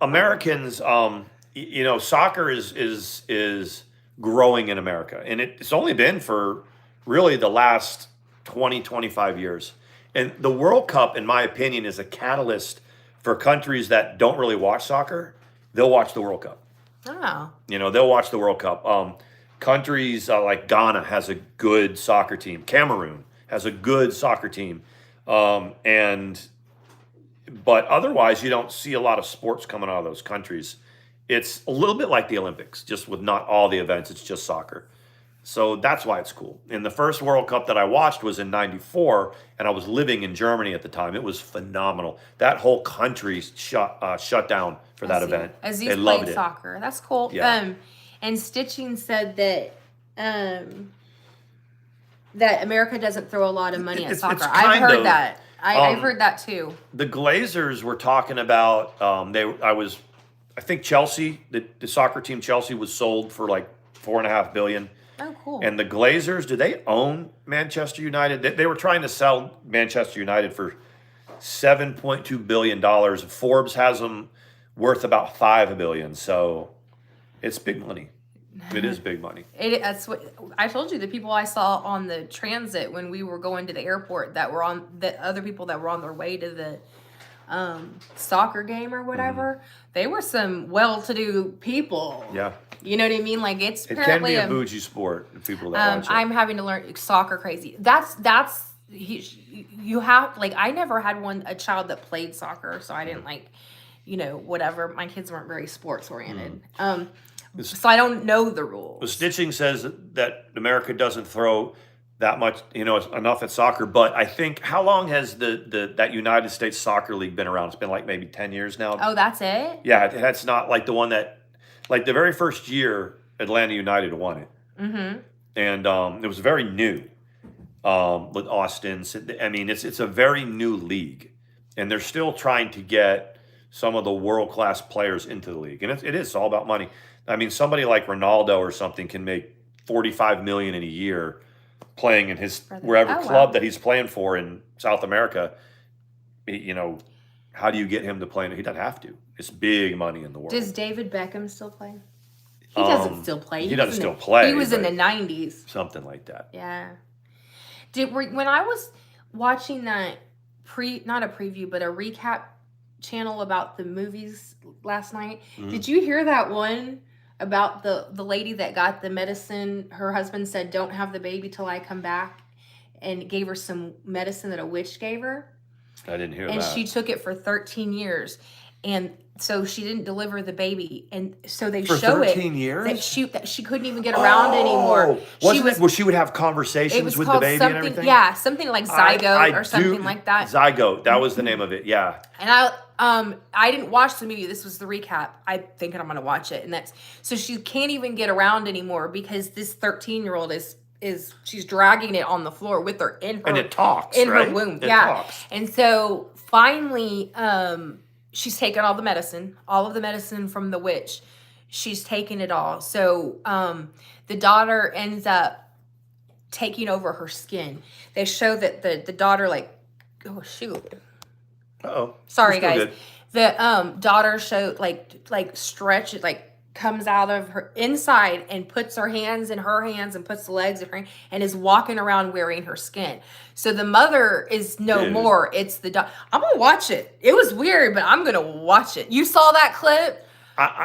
Americans. Soccer is growing in America, and it's only been for really the last 20, 25 years. And the World Cup, in my opinion, is a catalyst for countries that don't really watch soccer. They'll watch the World Cup. Oh. They'll watch the World Cup. Countries like Ghana has a good soccer team. Cameroon has a good soccer team. But otherwise, you don't see a lot of sports coming out of those countries. It's a little bit like the Olympics, just with not all the events. It's just soccer. So that's why it's cool. And the first World Cup that I watched was in '94, and I was living in Germany at the time. It was phenomenal. That whole country shut down for that event. Aziz they loved played soccer. That's cool. Yeah. And Stitching said that that America doesn't throw a lot of money at soccer. I've heard that. I've heard that too. The Glazers were talking about I think Chelsea, the soccer team Chelsea was sold for like $4.5 billion. Oh, cool. And the Glazers, do they own Manchester United? They were trying to sell Manchester United for $7.2 billion. Forbes has them worth about $5 billion. So it's big money. It is big money. That's what I told you. The people I saw on the transit when we were going to the airport the other people that were on their way to the soccer game or whatever, they were some well-to-do people. Yeah. You know what I mean? Like it can be a bougie sport. People that watch it. I'm having to learn soccer crazy. You have like I never had a child that played soccer, so I didn't whatever. My kids weren't very sports oriented. So I don't know the rules. The Stitching says that America doesn't throw that much, enough at soccer. But I think, how long has that United States Soccer League been around? It's been like maybe 10 years now. Oh, that's it? Yeah, that's not like the one that, like the very first year Atlanta United won it. Mm-hmm. And it was very new with Austin. I mean, it's a very new league. And they're still trying to get some of the world-class players into the league. And it is all about money. I mean, somebody like Ronaldo or something can make $45 million in a year playing in his club that he's playing for in South America. how do you get him to play? He doesn't have to. It's big money in the world. Does David Beckham still play? He doesn't still play. He doesn't still play. He was in the 90s. Something like that. Yeah. When I was watching that not a preview, but a recap channel about the movies last night, did you hear that one about the lady that got the medicine? Her husband said, "Don't have the baby till I come back," and gave her some medicine that a witch gave her. I didn't hear that. And she took it for 13 years. And so she didn't deliver the baby. And so they show it. 13 years? That she couldn't even get around anymore. Where she would have conversations with the baby and everything? Yeah, something like Zygote or something like that. Zygote, that was the name of it, yeah. And I didn't watch the movie. This was the recap. I think I'm going to watch it. And so she can't even get around anymore because this 13-year-old she's dragging it on the floor with her in her, and it talks, in right? her womb. It yeah. talks. And so finally, she's taken all of the medicine from the witch. She's taken it all. So the daughter ends up taking over her skin. They show that the daughter oh shoot. Uh-oh. Sorry guys. Good. The daughter showed stretch it comes out of her inside and puts her hands in her hands and puts the legs in her and is walking around wearing her skin. So the mother is no more. It's the daughter. I'm gonna watch it. It was weird, but I'm gonna watch it. You saw that clip?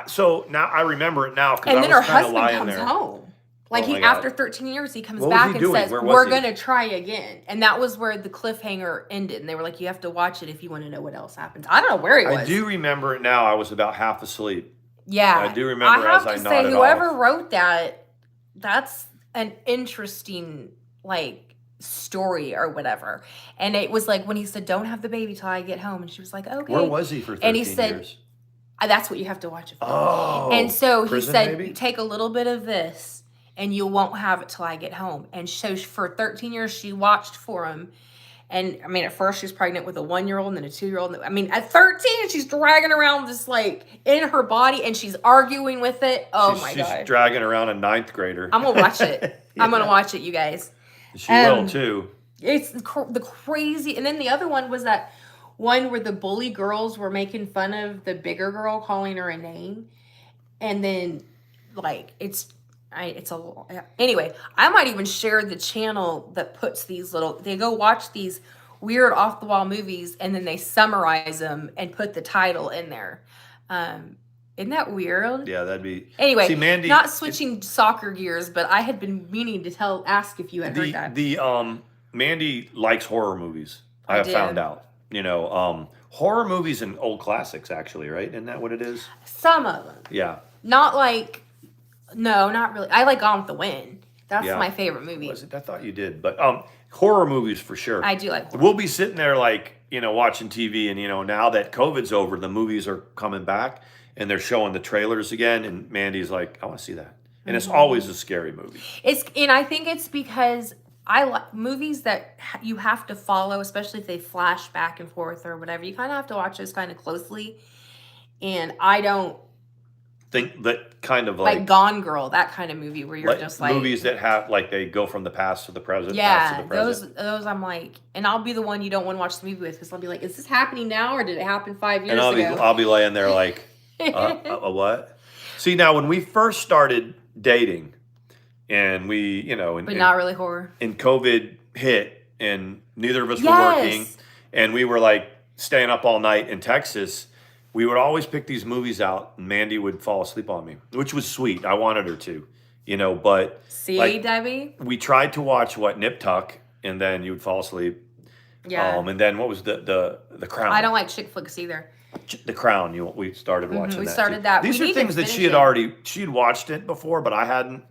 So now I remember it now because and then her husband lying comes there. home. After 13 years, he comes what back was he and doing? says, "We're gonna try again." And that was where the cliffhanger ended. And they were like, "You have to watch it if you want to know what else happens." I don't know where he was. I do remember it now. I was about half asleep. Yeah, I do remember as I nodded off. I have to say, whoever wrote that's an interesting story or whatever. And it was when he said, "Don't have the baby till I get home," and she was like, "Okay." Where was he for 13 and he said, years? That's what you have to watch it for. Oh, and so he said, maybe? "Take a little bit of this, and you won't have it till I get home." And so for 13 years, she watched for him. And I mean, at first she was pregnant with a 1-year-old and then a 2-year-old. I mean, at 13, she's dragging around this in her body and she's arguing with it. Oh my god! She's dragging around a 9th grader. I'm gonna watch it. Yeah. I'm gonna watch it, you guys. She will too. It's the crazy. And then the other one was that one where the bully girls were making fun of the bigger girl, calling her a name, and then anyway, I might even share the channel that puts they go watch these weird off the wall movies and then they summarize them and put the title in there. Isn't that weird? Yeah, that'd be. Anyway, see, Mandi, not switching soccer gears, but I had been meaning to ask if you had heard that. Mandi likes horror movies. I have found out. Horror movies and old classics, actually, right? Isn't that what it is? Some of them. Yeah. Not no, not really. I like Gone with the Wind. That's my favorite movie. Was it? I thought you did, but horror movies for sure. I do like horror. We'll be sitting there watching TV, and now that COVID's over, the movies are coming back, and they're showing the trailers again, and Mandy's like, "I want to see that," and it's always a scary movie. And I think it's because I like movies that you have to follow, especially if they flash back and forth or whatever. You kind of have to watch those kind of closely, and I don't think that kind of like Gone Girl, that kind of movie where you're just movies that have they go from the past to the present. Yeah, past to the present. those I'm like, and I'll be the one you don't want to watch the movie with because I'll be like, is this happening now or did it happen 5 years ago? And I'll be laying there like, what? See, now when we first started dating, and we but not really horror. And COVID hit, and neither of us were working, and we were staying up all night in Texas. We would always pick these movies out, and Mandi would fall asleep on me, which was sweet. I wanted her to, but... See, Debbie? We tried to watch, Nip Tuck, and then you would fall asleep. Yeah. And then what was the Crown? I don't like chick flicks either. The Crown, we started watching that. We started that. These are things that she'd watched it before, but I hadn't.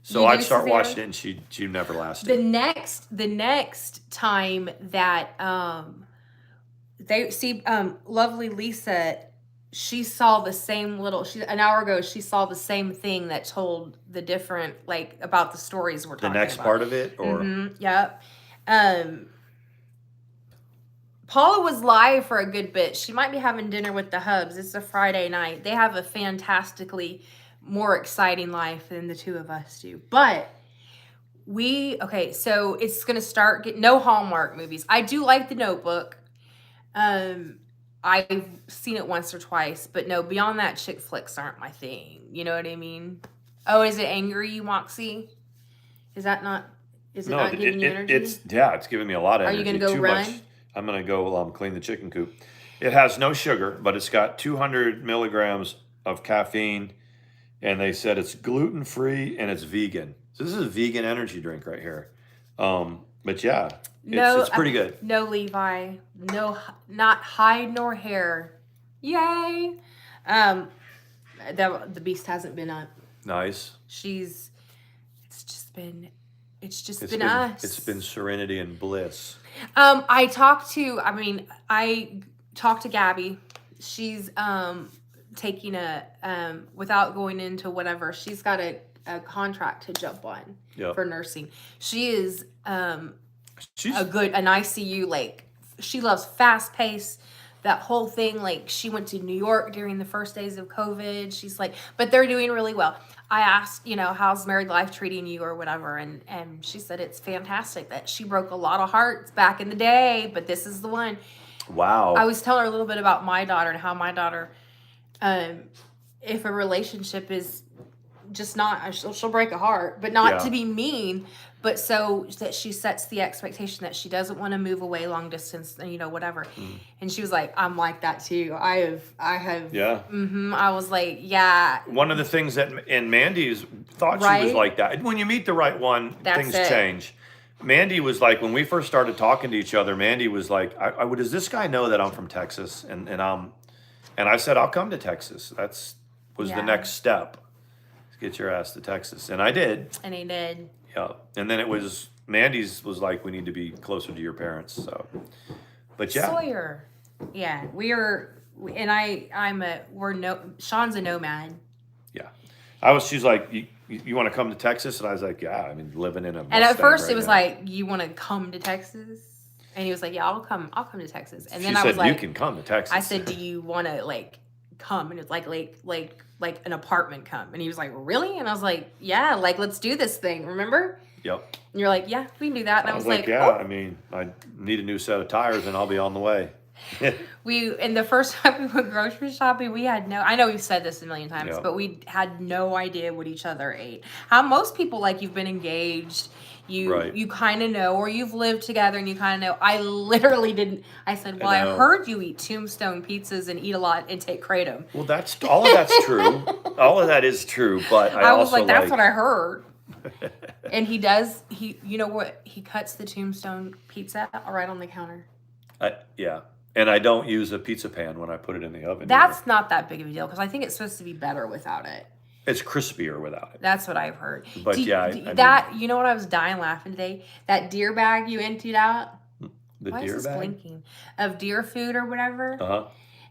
So I'd start watching it, and she'd never lasted. The next time that... they see lovely Lisa, she saw the same an hour ago she saw the same thing that told the different about the stories we're talking about. The next part of it, or yep. Paula was live for a good bit. She might be having dinner with the Hubs. It's a Friday night. They have a fantastically more exciting life than the two of us do. But so it's gonna start no Hallmark movies. I do like The Notebook. I've seen it once or twice, but no, beyond that, chick flicks aren't my thing. You know what I mean? Oh, is it angry, Moxie? Is that not? Is it not giving you energy? It's giving me a lot of energy. Are you gonna go Too run? much. I'm gonna go clean the chicken coop. It has no sugar, but it's got 200 milligrams of caffeine, and they said it's gluten free and it's vegan. So this is a vegan energy drink right here. But yeah, it's pretty good. No, Levi. No, not hide nor hair. Yay. The beast hasn't been up. Nice. It's just been us. It's been serenity and bliss. I talked to Gabby. She's taking without going into whatever, she's got a contract to jump on for nursing. She is she's an ICU, like she loves fast pace. That whole thing, like she went to New York during the first days of COVID. She's like, but they're doing really well. I asked, how's married life treating you or whatever, and she said it's fantastic. That she broke a lot of hearts back in the day, but this is the one. Wow. I was telling her a little bit about my daughter and how my daughter, if a relationship is just not, she'll break a heart, but not to be mean, but so that she sets the expectation that she doesn't want to move away long distance, whatever. And she was like, I'm like that too. I have. Yeah. I was like, yeah. One of the things that in Mandy's thought she was like that. When you meet the right one, things change. Mandi was like, when we first started talking to each other, Mandi was like, does this guy know that I'm from Texas? And I said, I'll come to Texas. Was the next step. Get your ass to Texas. And I did. And he did. Yeah. And then Mandy's was like, we need to be closer to your parents. So, but yeah. Sawyer. Yeah. Sean's a nomad. Yeah. She's like, you want to come to Texas? And I was like, yeah, I mean, living in a Mustang. And at first it was like, you want to come to Texas? And he was like, yeah, I'll come to Texas. And then I was like, you can come to Texas. I said, do you want to come? And it's like an apartment come. And he was like, really? And I was like, yeah, let's do this thing. Remember? Yep. And you're like, yeah, we can do that. And I was like, yeah, I mean, I need a new set of tires and I'll be on the way. And the first time we went grocery shopping, I know we've said this a million times, but we had no idea what each other ate. How most people, you've been engaged, you kind of know, or you've lived together and you kind of know. I literally didn't. I said, well, I heard you eat Tombstone pizzas and eat a lot and take Kratom. Well, all of that's true. All of that is true, but I was like, that's what I heard. And he does, you know what? He cuts the Tombstone pizza right on the counter. Yeah. And I don't use a pizza pan when I put it in the oven. That's not that big of a deal because I think it's supposed to be better without it. It's crispier without it. That's what I've heard. But you know what, I was dying laughing today? That deer bag you emptied out. Why deer is this bag? Blinking? Of deer food or whatever. Uh-huh.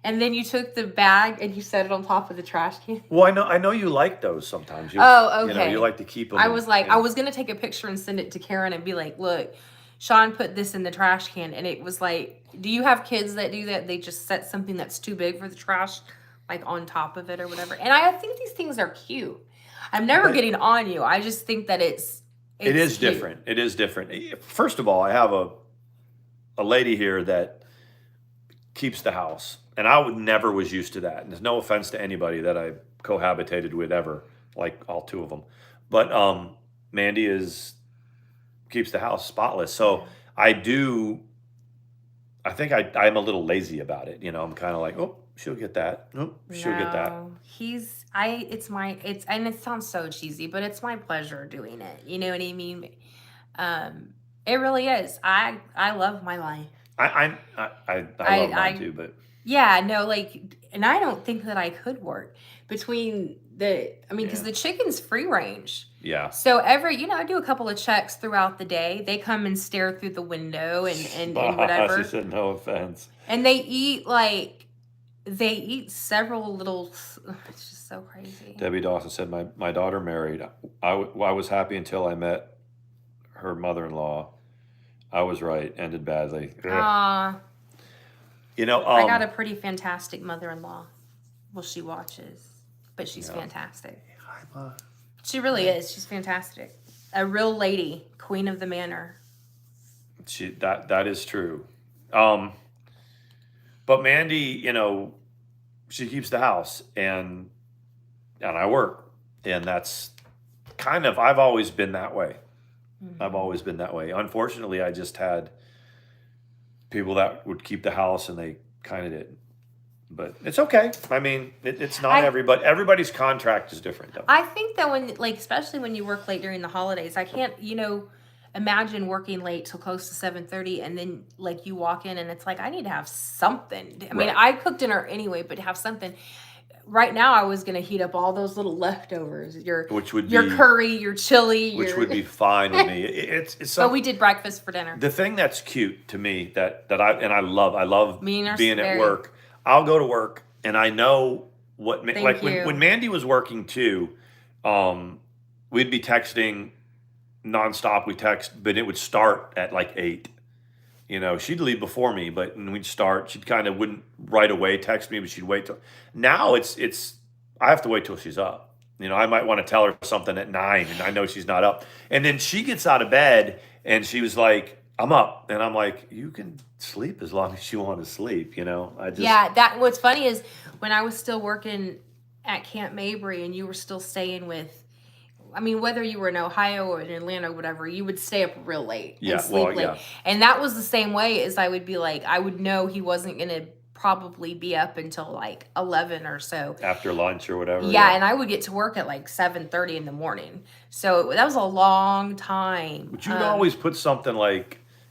And then you took the bag and you set it on top of the trash can. Well, I know you like those sometimes. Okay. You like to keep them. I was like, I was gonna take a picture and send it to Karen and be like, look, Sean put this in the trash can, and it was like, do you have kids that do that? They just set something that's too big for the trash, on top of it or whatever. And I think these things are cute. I'm never getting on you. I just think that it is cute. Different. It is different. First of all, I have a lady here that keeps the house, and I never was used to that. And there's no offense to anybody that I cohabitated with ever, like all two of them. But Mandi keeps the house spotless. So I think I'm a little lazy about it. I'm kind of like, oh, she'll get that. Oh, she'll get that. And it sounds so cheesy, but it's my pleasure doing it. You know what I mean? It really is. I love my life. I love mine too, but yeah, no, and I don't think that I could work between because the chicken's free range. Yeah. So I do a couple of checks throughout the day. They come and stare through the window and whatever. She said no offense. And they eat several little. It's just so crazy. Debbie Dawson said, my daughter married. I was happy until I met her mother-in-law. I was right. Ended badly. I got a pretty fantastic mother-in-law. Well, she watches, but she's fantastic. She really is. She's fantastic. A real lady, queen of the manor. That is true. But But Mandi, she keeps the house, and I work, and that's kind of, I've always been that way. I've always been that way. Unfortunately, I just had people that would keep the house, and they kind of didn't. But it's okay. I mean, it's not everybody. Everybody's contract is different, though. I think that especially when you work late during the holidays, I can't, imagine working late till close to 7:30, and then you walk in and it's like, I need to have something. I mean, I cook dinner anyway, but have something. Right now, I was gonna heat up all those little leftovers. Your curry, your chili, which would be fine with me. It's. But we did breakfast for dinner. The thing that's cute to me that I love being at work. I'll go to work, and I know what when Mandi was working too, we'd be texting nonstop. We text, but it would start at 8. She'd leave before me, but when we'd start, she'd kind of wouldn't right away text me, but she'd wait till. Now it's I have to wait till she's up. I might want to tell her something at 9, and I know she's not up, and then she gets out of bed, and she was like, I'm up, and I'm like, you can sleep as long as you want to sleep, What's funny is when I was still working at Camp Mabry and you were still staying with, whether you were in Ohio or in Atlanta or whatever, you would stay up real late and sleep late. And that was the same way as I would be I would know he wasn't going to probably be up until 11 or so. After lunch or whatever. Yeah, and I would get to work at 7:30 in the morning. So that was a long time. But you'd always put something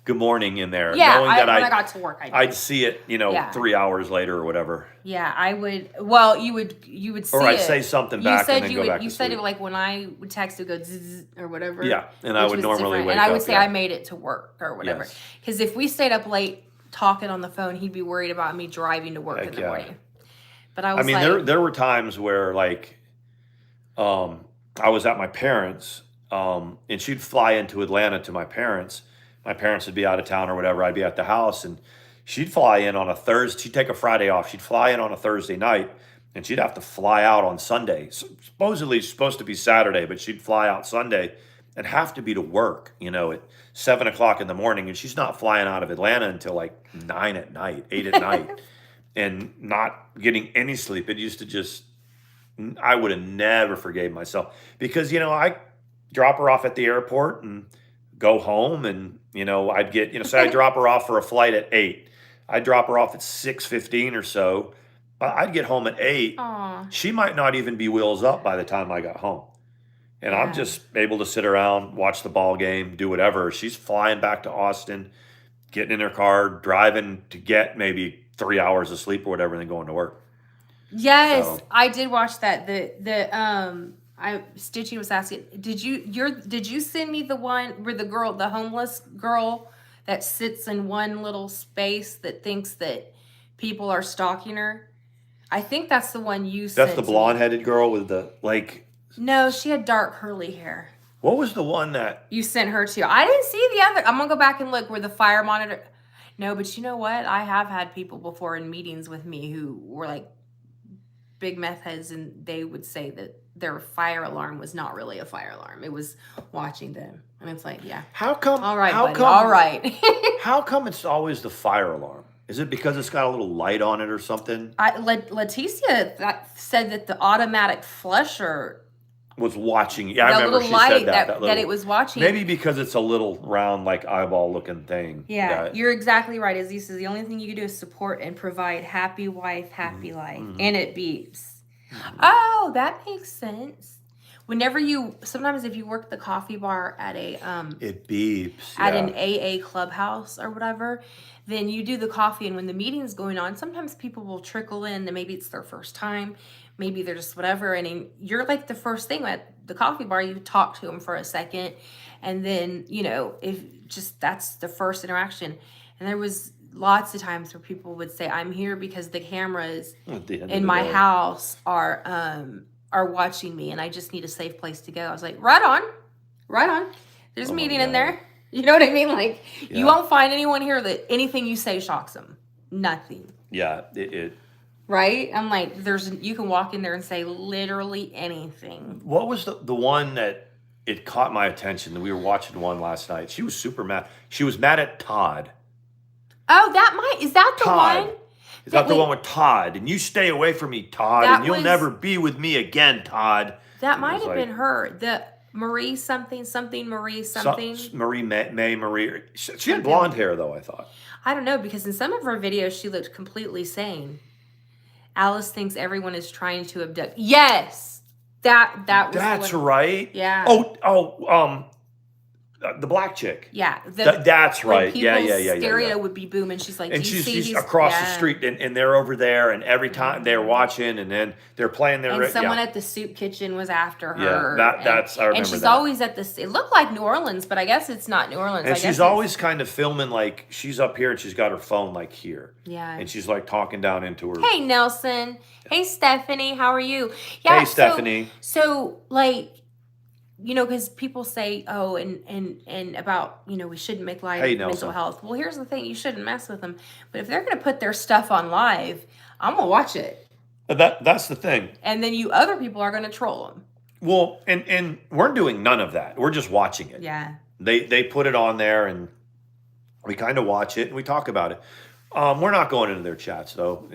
good morning in there. Yeah, when I got to work, I'd see it, 3 hours later or whatever. Yeah, I would. Well, you would see it. Or I'd say something back and then go back to sleep. You said it when I would text, it would go zzz or whatever. Yeah, and I would normally wake up. And I would say I made it to work or whatever. Because if we stayed up late talking on the phone, he'd be worried about me driving to work in the morning. But I was there were times where I was at my parents', and she'd fly into Atlanta to my parents'. My parents would be out of town or whatever. I'd be at the house, and she'd fly in on a Thursday. She'd take a Friday off. She'd fly in on a Thursday night, and she'd have to fly out on Sunday. So supposedly it's supposed to be Saturday, but she'd fly out Sunday and have to be to work, at 7 o'clock in the morning. And she's not flying out of Atlanta until 9 at night, 8 at night, and not getting any sleep. It used to just, I would have never forgave myself because, I drop her off at the airport and go home, and I'd get say I drop her off for a flight at 8. I'd drop her off at 6:15 or so. I'd get home at 8. Aww. She might not even be wheels up by the time I got home, and I'm just able to sit around, watch the ball game, do whatever. She's flying back to Austin, getting in her car, driving to get maybe 3 hours of sleep or whatever, and then going to work. Yes, I did watch that. Stitchy was asking, did you send me the one where the homeless girl that sits in one little space that thinks that people are stalking her? I think that's the one you sent. That's the blonde-headed girl with the No, she had dark curly hair. What was the one that you sent her to? I didn't see the other. I'm gonna go back and look where the fire monitor. No, but you know what? I have had people before in meetings with me who were big meth heads, and they would say that their fire alarm was not really a fire alarm. It was watching them. And it's yeah. How come? All right, buddy. All right. How come it's always the fire alarm? Is it because it's got a little light on it or something? Leticia said that the automatic flusher was watching. Yeah, I remember she said that it was watching. Maybe because it's a little round, eyeball looking thing. Yeah, you're exactly right. Aziz says the only thing you can do is support and provide happy wife, happy life. And it beeps. Oh, that makes sense. Sometimes if you work the coffee bar at it beeps at an AA clubhouse or whatever, then you do the coffee, and when the meeting's going on, sometimes people will trickle in, and maybe it's their first time, maybe they're just whatever, and you're the first thing at the coffee bar. You talk to them for a second, and then that's the first interaction. And there was lots of times where people would say, I'm here because the cameras in my house are watching me, and I just need a safe place to go. I was like, right on. There's a meeting in there. You know what I mean? You won't find anyone here that anything you say shocks them. Nothing. Yeah, right? I'm you can walk in there and say literally anything. What was the one that it caught my attention? We were watching one last night. She was super mad. She was mad at Todd. Oh, is that the one? Is that the one with Todd? And you stay away from me, Todd, and you'll never be with me again, Todd. That might have been her. The Marie something. Marie Marie. She had blonde hair though, I thought. I don't know, because in some of her videos she looked completely sane. Alice thinks everyone is trying to abduct. Yes, that's right. Yeah. The black chick. Yeah. That's right. Yeah. Stereo would be booming. She's like, and she's across the street, and they're over there, and every time they're watching, and then they're playing their. And someone at the soup kitchen was after her. Yeah, that's I remember. And she's always at this. It looked like New Orleans, but I guess it's not New Orleans. And she's always kind of filming, like she's up here and she's got her phone like here. Yeah. And she's like talking down into her. Hey Nelson. Hey Stephanie. How are you? Yeah. Hey Stephanie. So like. You know, because people say, oh, and about, you know, we shouldn't make light of mental health. Well, here's the thing. You shouldn't mess with them. But if they're going to put their stuff on live, I'm going to watch it. That's the thing. And then you other people are going to troll them. Well, and we're doing none of that. We're just watching it. Yeah. They put it on there, and we kind of watch it, and we talk about it. We're not going into their chats, though.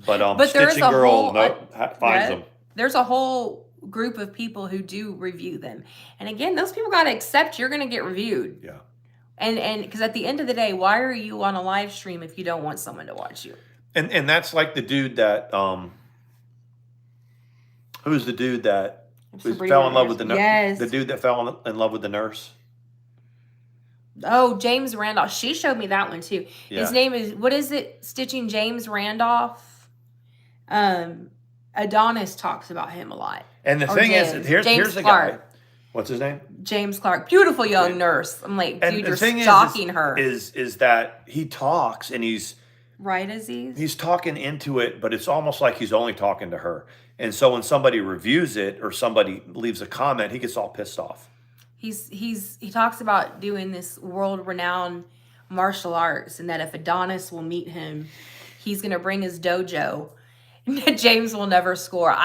But Stitching Girl finds them. There's a whole group of people who do review them, and again, those people got to accept you're going to get reviewed. Yeah. And because at the end of the day, why are you on a live stream if you don't want someone to watch you? And that's like the dude that who's the dude that fell in love with the nurse? Yes. The dude that fell in love with the nurse. Oh, James Randolph. She showed me that one too. Yeah. His name is, what is it? Stitching James Randolph. Adonis talks about him a lot. And the thing is, here's the guy. What's his name? James Clark. Beautiful young nurse. I'm like, dude, you're stalking her. Is that he talks and he's right, Aziz? He's talking into it, but it's almost like he's only talking to her. And so when somebody reviews it or somebody leaves a comment, he gets all pissed off. He talks about doing this world-renowned martial arts, and that if Adonis will meet him, he's gonna bring his dojo. James will never score.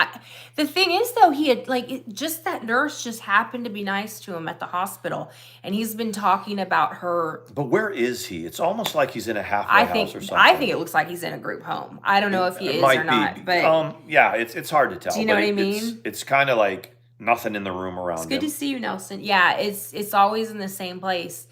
The thing is, though, he had just that nurse just happened to be nice to him at the hospital, and he's been talking about her. But where is he? It's almost like he's in a halfway house or something. I think it looks like he's in a group home. I don't know if he is or not, but yeah, it's hard to tell. Do you know what I mean? It's kind of like nothing in the room around him. It's good to see you, Nelson. Yeah, it's always in the same place.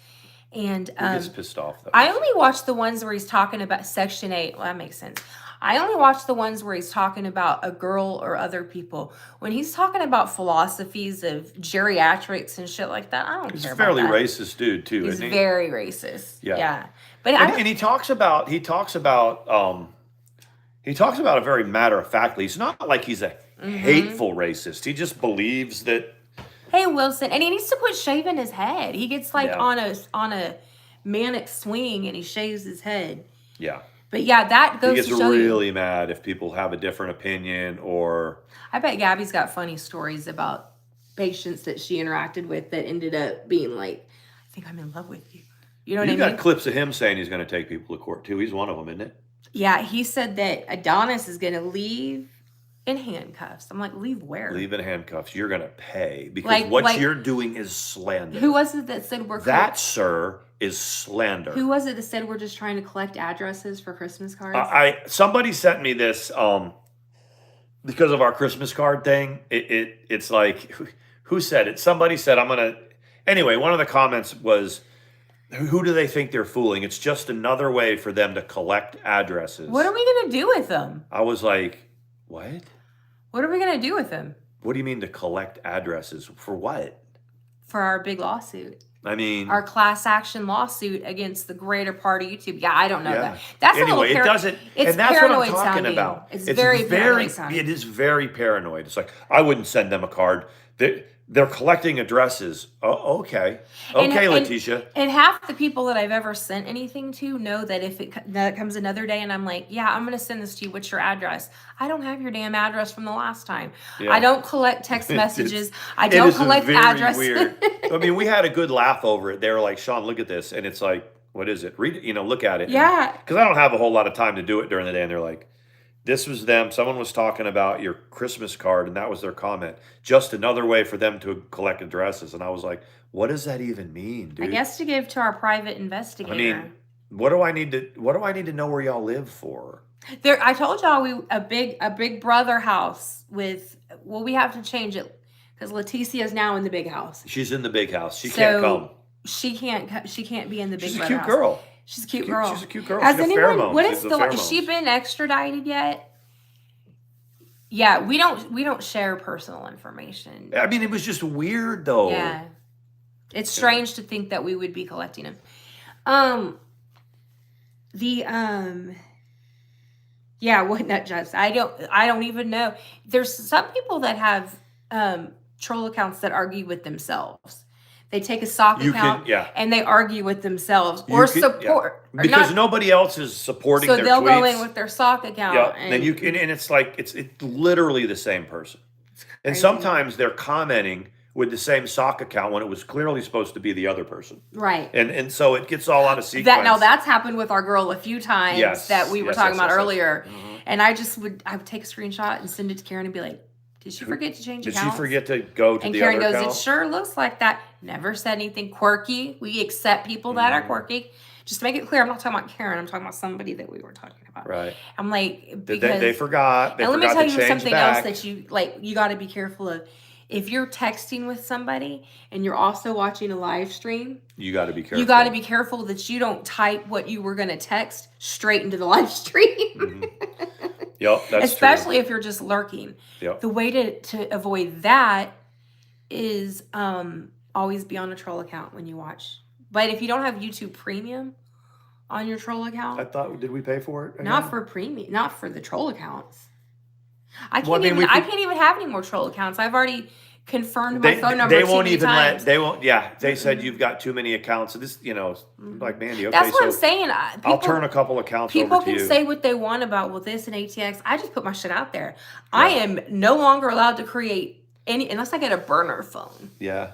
And he gets pissed off though. I only watch the ones where he's talking about Section 8. Well, that makes sense. I only watch the ones where he's talking about a girl or other people. When he's talking about philosophies of geriatrics and shit like that, I don't care about that. He's a fairly racist dude too, he's isn't he? Very racist. Yeah. But and he talks about a very matter of factly. He's not like he's a hateful racist. He just believes that. Hey Wilson, and he needs to quit shaving his head. He gets on a manic swing and he shaves his head. Yeah. But yeah, that goes to show you. He gets really mad if people have a different opinion or. I bet Gabby's got funny stories about patients that she interacted with that ended up being like, I think I'm in love with you. You know what I mean? You got clips of him saying he's going to take people to court too. He's one of them, isn't it? Yeah, he said that Adonis is going to leave in handcuffs. I'm like, leave where? Leave in handcuffs. You're going to pay because what you're doing is slander. Who was it that said we're that, sir, is slander. Who was it that said we're just trying to collect addresses for Christmas cards? Somebody sent me this because of our Christmas card thing. It's like, who said it? Somebody said I'm gonna. Anyway, one of the comments was, who do they think they're fooling? It's just another way for them to collect addresses. What are we gonna do with them? I was like, what? What are we gonna do with them? What do you mean to collect addresses for? What? For our big lawsuit. I mean, our class action lawsuit against the greater part of YouTube. Yeah, I don't know that. That's anyway. It doesn't. It's and that's paranoid what I'm talking sounding. about. It's very paranoid sounding. It is very paranoid. It's like I wouldn't send them a card. They're collecting addresses. Oh, okay, Letitia. And half the people that I've ever sent anything to know that if that comes another day and I'm like, yeah, I'm going to send this to you. What's your address? I don't have your damn address from the last time. Yeah. I don't collect text messages. I don't collect addresses. Weird. I mean, we had a good laugh over it. They were like, Sean, look at this. And it's like, what is it? Read it, look at it. Yeah. Because I don't have a whole lot of time to do it during the day. And they're like, this was them. Someone was talking about your Christmas card, and that was their comment. Just another way for them to collect addresses. And I was like, what does that even mean, dude? I guess to give to our private investigator. I mean, what do I need to know where y'all live for? There, I told y'all a big brother house with. Well, we have to change it because Leticia is now in the big house. She's in the big house. She can't come. She can't. She can't be in the big. She's a brother cute house. girl. She's a cute girl. She's a cute girl. Has she's anyone? Pheromones. What is the? Has she been extradited yet? Yeah, we don't share personal information. I mean, it was just weird though. Yeah, it's strange to think that we would be collecting them. Yeah, what nut jobs? I don't even know. There's some people that have troll accounts that argue with themselves. They take a sock account and they argue with themselves or support because nobody else is supporting. So their they'll tweets. go in with their sock account. Yeah, and then you can, and it's like it's literally the same person. And sometimes they're commenting with the same sock account when it was clearly supposed to be the other person. Right. And so it gets all out of sequence. That's happened with our girl a few times that we were talking about earlier. Mm-hmm. And I would take a screenshot and send it to Karen and be like, did she forget to change accounts? Did she forget to go to the other account? And Karen goes, it sure looks like that. Never said anything quirky. We accept people that are quirky. Just to make it clear, I'm not talking about Karen. I'm talking about somebody that we were talking about. Right. I'm like, because they forgot. And let me tell you something else that you got to be careful of. If you're texting with somebody and you're also watching a live stream, you got to be careful. You got to be careful that you don't type what you were going to text straight into the live stream. Mm-hmm. Yep, that's especially true. if you're just lurking. Yep. The way to avoid that is always be on a troll account when you watch. But if you don't have YouTube Premium on your troll account, I thought, did we pay for it? Again? Not for premium, not for the troll accounts. I can't even have any more troll accounts. I've already confirmed my phone number. They won't even times. They won't. Yeah, they said you've got too many accounts. So this, like Mandy. Okay, that's what I'm saying. I'll turn a couple accounts over to you. People can say what they want about this and ATX. I just put my shit out there. Yeah. I am no longer allowed to create any unless I get a burner phone. Yeah.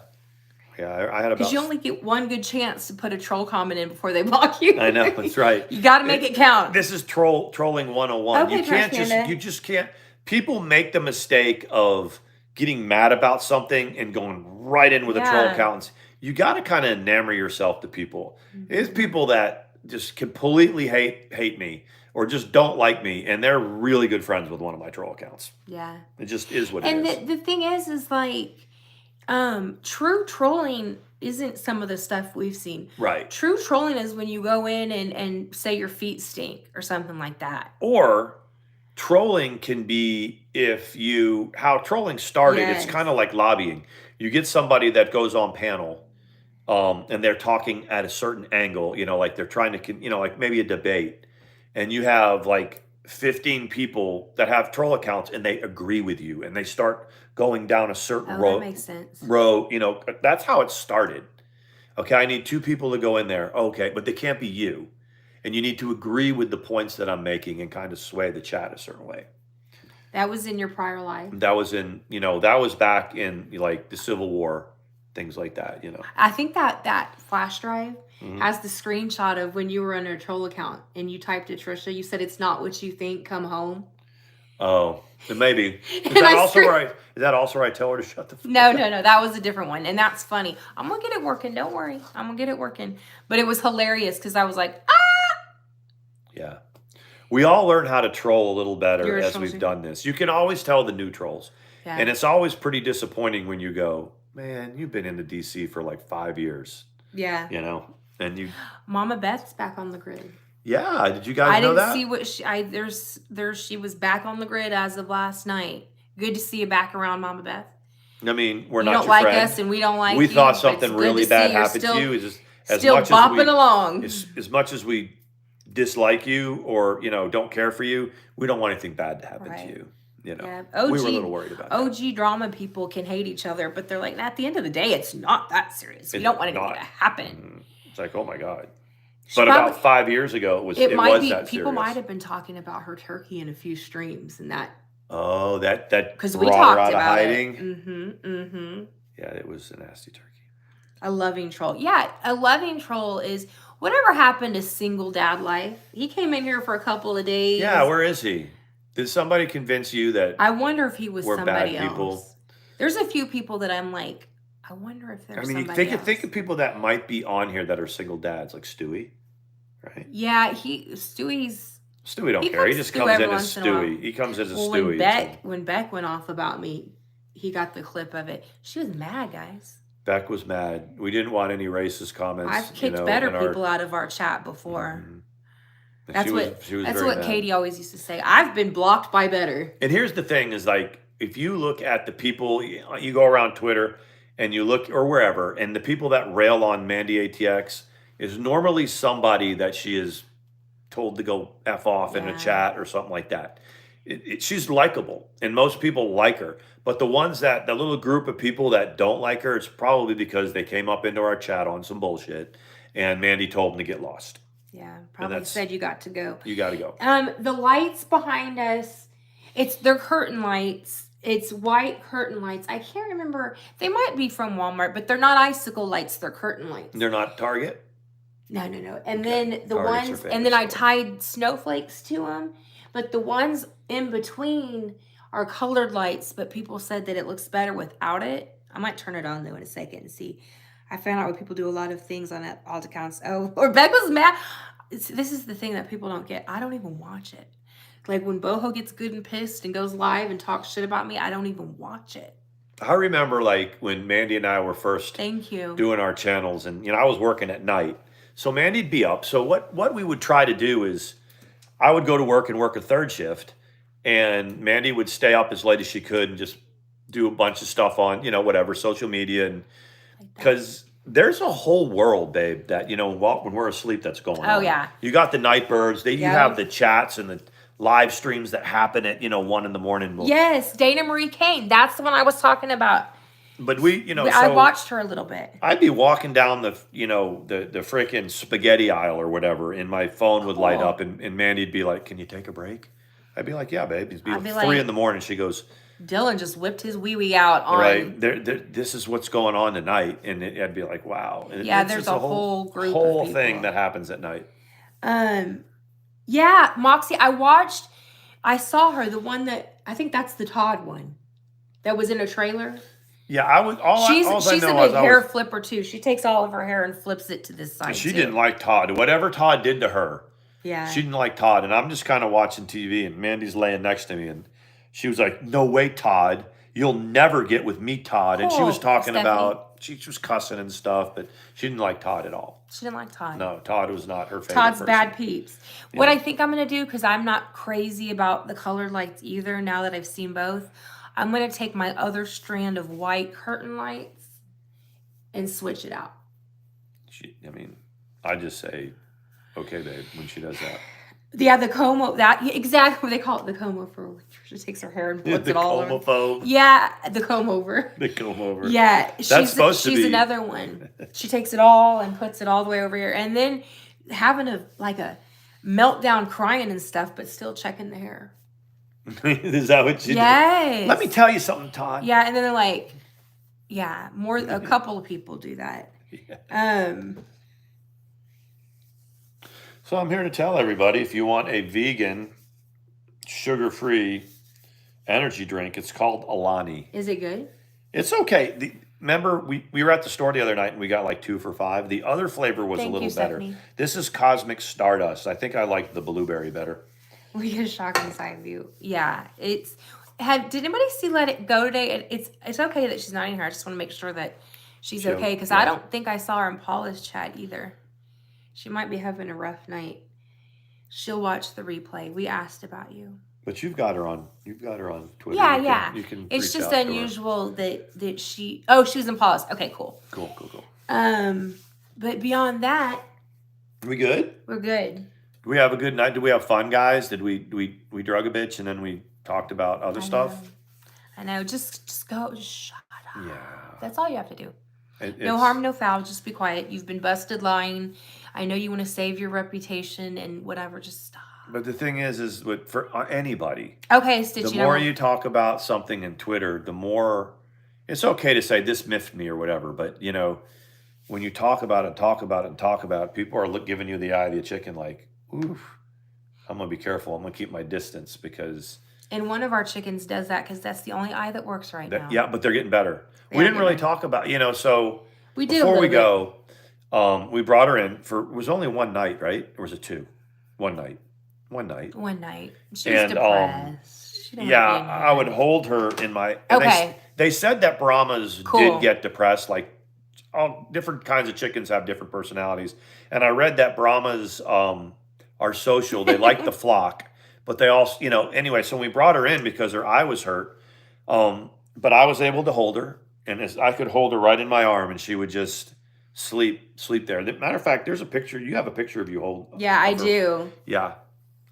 Yeah, I had about... Because you only get one good chance to put a troll comment in before they block you. I know, that's right. You got to make it count. This is trolling 101. Okay, you just can't... People make the mistake of getting mad about something and going right in with a troll account. You got to kind of enamor yourself to people. Mm-hmm. There's people that just completely hate me or just don't like me, and they're really good friends with one of my troll accounts. Yeah. It just is what it is. And the thing is like... true trolling isn't some of the stuff we've seen. Right. True trolling is when you go in and say your feet stink or something like that. Or trolling can be how trolling started. Yes. It's kind of like lobbying. You get somebody that goes on panel, and they're talking at a certain angle, like they're trying to, like maybe a debate, and you have like 15 people that have troll accounts and they agree with you and they start going down a certain row. That makes sense. That's how it started. Okay, I need 2 people to go in there. Okay, but they can't be you. And you need to agree with the points that I'm making and kind of sway the chat a certain way. That was in your prior life. That was that was back in like the Civil War, things like that, I think that flash drive has the screenshot of when you were on a troll account and you typed it, Trisha. You said, "It's not what you think, come home." Oh, maybe. Is that also where I tell her to shut the fuck up? No. That was a different one. And that's funny. I'm going to get it working. Don't worry. I'm going to get it working. But it was hilarious because I was like, ah! Yeah. We all learn how to troll a little better as we've done this. You can always tell the new trolls. Yeah. And it's always pretty disappointing when you go, man, you've been into DC for like 5 years. Yeah. And you... Mama Beth's back on the grid. Yeah, did you guys know that? I didn't see what she was back on the grid as of last night. Good to see you back around, Mama Beth. I mean, we're you not don't your like friend. us and we don't like we you. We thought something really bad happened to you. Still bopping along. As much as we dislike you or, don't care for you, we don't want anything bad to happen to you. Yeah. We were a little worried about that. OG drama people can hate each other, but they're like, at the end of the day, it's not that serious. We don't want anything to happen. It's like, oh my God. But about 5 years ago, it was that serious. People might have been talking about her turkey in a few streams and that. Oh, that because we talked about hiding. It. Yeah, it was a nasty turkey. A loving troll. Yeah, a loving troll is whatever happened to single dad life. He came in here for a couple of days. Yeah, where is he? Did somebody convince you that? I wonder if he was somebody bad people? Else. There's a few people that I'm like, I wonder if there's somebody else. Think of people that might be on here that are single dads, like Stewie, right? Yeah, Stewie's Stewie don't care. He just comes in as Stewie. He comes in as Stewie. When Beck went off about me, he got the clip of it. She was mad, guys. Beck was mad. We didn't want any racist comments. I've kicked better people out of our chat before. Mm-hmm. That's what Katie always used to say. I've been blocked by better. And here's the thing is like, if you look at the people, you go around Twitter and you look, or wherever, and the people that rail on Mandi ATX is normally somebody that she is told to go F off in a chat or something like that. She's likable, and most people like her. But the little group of people that don't like her, it's probably because they came up into our chat on some bullshit, and Mandi told them to get lost. Yeah, probably said you got to go. You got to go. The lights behind us, they're curtain lights. It's white curtain lights. I can't remember. They might be from Walmart, but they're not icicle lights. They're curtain lights. They're not Target? No. And then I tied snowflakes to them. But the ones in between are colored lights, but people said that it looks better without it. I might turn it on, though, in a second and see. I found out where people do a lot of things on alt accounts. Oh, or Beck was mad. This is the thing that people don't get. I don't even watch it. Like when Boho gets good and pissed and goes live and talks shit about me, I don't even watch it. I remember like when Mandi and I were first doing our channels, and I was working at night. So Mandi'd be up. So what we would try to do is I would go to work and work a third shift, and Mandi would stay up as late as she could and just do a bunch of stuff on, whatever, social media. And because there's a whole world, babe, that, when we're asleep, that's going on. Oh, yeah. You got the night birds. You have the chats and the live streams that happen at 1 in the Yes, Dana Marie Kane. That's the one I was talking about. But I watched her a little bit. I'd be walking down the freaking spaghetti aisle or whatever, and my phone would light up, and Mandi'd be like, "Can you take a break?" I'd be like, "Yeah, babe." It'd be like 3 in the morning. She goes, "Dylan just whipped his wee out on." Right, this is what's going on tonight, and I'd be like, "Wow." And there's a whole group, whole thing that happens at night. Yeah, Moxie. I saw her. The one that I think that's the Todd one, that was in a trailer. Yeah, I was. She's a big hair flipper too. She takes all of her hair and flips it to this side. She didn't like Todd. Whatever Todd did to her, she didn't like Todd. And I'm just kind of watching TV, and Mandi's laying next to me, and she was like, "No way, Todd. You'll never get with me, Todd." And she was talking about, she was cussing and stuff, but she didn't like Todd at all. She didn't like Todd. No, Todd was not her favorite Todd's person. bad peeps. Yeah. What I think I'm going to do, because I'm not crazy about the colored lights either now that I've seen both, I'm going to take my other strand of white curtain lights and switch it out. I just say, okay, babe, when she does that. Yeah, the comb, exactly what they call it, the comb over. She takes her hair and puts it all over. Comb-o-phobe. Yeah, the comb over. The comb over. Yeah, she's she's another one. She takes it all and puts it all the way over here, and then having a meltdown, crying and stuff, but still checking the hair. Is that what you do? Yes. Let me tell you something, Todd. Yeah, and then they're like, a couple of people do that. Yeah. So I'm here to tell everybody, if you want a vegan, sugar-free energy drink, it's called Alani. Is it good? It's okay. Remember, we were at the store the other night and we got like 2 for $5. The other flavor was a little better. Stephanie. This is Cosmic Stardust. I think I like the blueberry better. We get a shocking side view. Yeah, did anybody see Let It Go today? It's okay that she's not in here. I just want to make sure that she's okay, because I don't think I saw her in Paula's chat either. She might be having a rough night. She'll watch the replay. We asked about you. But you've got her on Twitter. Yeah, You can it's just unusual that she. Oh, she was in Paula's. Okay, cool. Cool. But beyond that, we good? We're good. Do we have a good night? Did we have fun, guys? Did we drug a bitch and then we talked about other stuff? I know. Just go. Just shut up. Yeah. That's all you have to do. No harm, no foul. Just be quiet. You've been busted lying. I know you want to save your reputation and whatever. Just stop. But the thing is for anybody. Okay, Stitch. The more you talk about something in Twitter, the more it's okay to say this miffed me or whatever. But when you talk about it, people are giving you the eye of the chicken. Like, oof, I'm gonna be careful. I'm gonna keep my distance because. And one of our chickens does that because that's the only eye that works right now. Yeah, but they're getting better. We didn't really talk about, so we did before we go, we brought her in it was only one night, right? Or was it 2? One night. one night. One night. She was depressed. She didn't yeah, want to be in I would hold her in my. And okay. They said that Brahmas did get depressed. Like all different kinds of chickens have different personalities. And I read that Brahmas are social. They like the flock, but they also, you know, anyway. So we brought her in because her eye was hurt. But I was able to hold her, and I could hold her right in my arm, and she would just sleep there. Matter of fact, there's a picture. You have a picture of you hold. Yeah, I do. Yeah.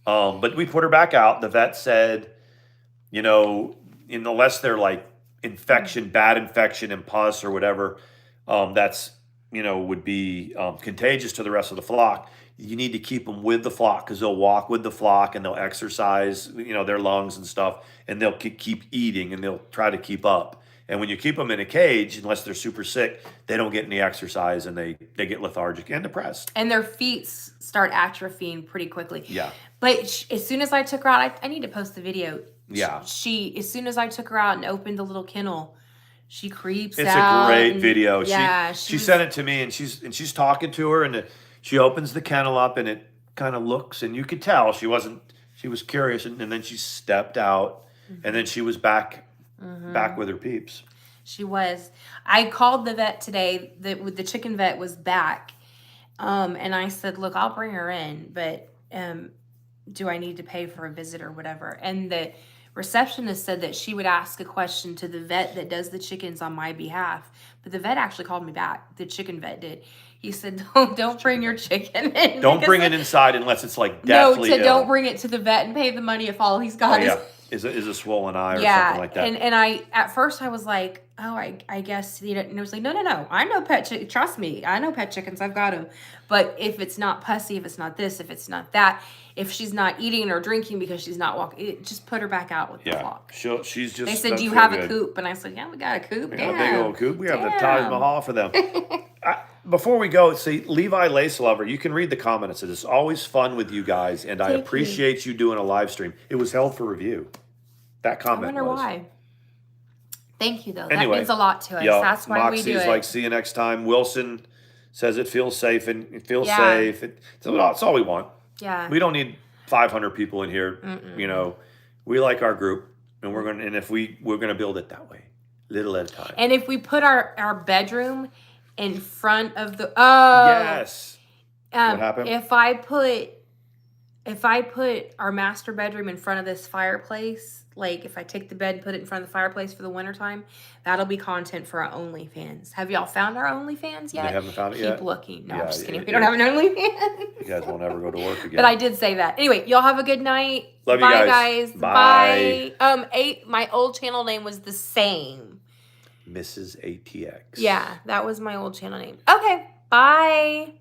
But we put her back out. The vet said, you know, unless they're like bad infection and pus or whatever, that's, you know, would be contagious to the rest of the flock. You need to keep them with the flock because they'll walk with the flock and they'll exercise, you know, their lungs and stuff, and they'll keep eating and they'll try to keep up. And when you keep them in a cage, unless they're super sick, they don't get any exercise and they get lethargic and depressed. And their feet start atrophying pretty quickly. Yeah. But as soon as I took her out, I need to post the video. Yeah. As soon as I took her out and opened the little kennel, she creeps out. It's a great video. Yeah. She sent it to me, and she's talking to her, and she opens the kennel up, and it kind of looks, and you could tell she was curious, and then she stepped out, and then she was back with her peeps. She was. I called the vet today. The chicken vet was back, and I said, "Look, I'll bring her in, but do I need to pay for a visit or whatever?" And the receptionist said that she would ask a question to the vet that does the chickens on my behalf. But the vet actually called me back. The chicken vet did. He said, don't bring your chicken in. Don't bring it inside unless it's like deathly ill. Don't bring it to the vet and pay the money if all he's got is a swollen eye or something like that. And I, at first I was like, oh, I guess, you know, and it was like, no. I know trust me. I know pet chickens. I've got them. But if it's not pussy, if it's not this, if it's not that, if she's not eating or drinking because she's not walking, just put her back out with the flock. She's just. They said, do you have a coop? And I said, yeah, we got a coop. We got a big old coop. We have the Taj Mahal for them. Before we go, see, Levi Lace Lover, you can read the comments. It is always fun with you guys, and I appreciate you doing a live stream. It was held for review. That comment I wonder why. Thank you, though. Anyway, that means a lot to us. That's why Moxie's we do it. Like, see you next time. Wilson says it feels safe, and it feels safe. It's all we want. Yeah. We don't need 500 people in here. You know, we like our group, and we're gonna build it that way, little at a time. And if we put our bedroom in front of the yes. What happened? If I put our master bedroom in front of this fireplace, like if I take the bed and put it in front of the fireplace for the wintertime, that'll be content for our OnlyFans. Have y'all found our OnlyFans yet? They haven't found it yet? Keep looking. No, I'm just kidding. We don't have an OnlyFans. You guys won't ever go to work again. But I did say that. Anyway, y'all have a good night. Love you guys. Bye. My old channel name was the same. Mrs. ATX. Yeah, that was my old channel name. Okay, bye.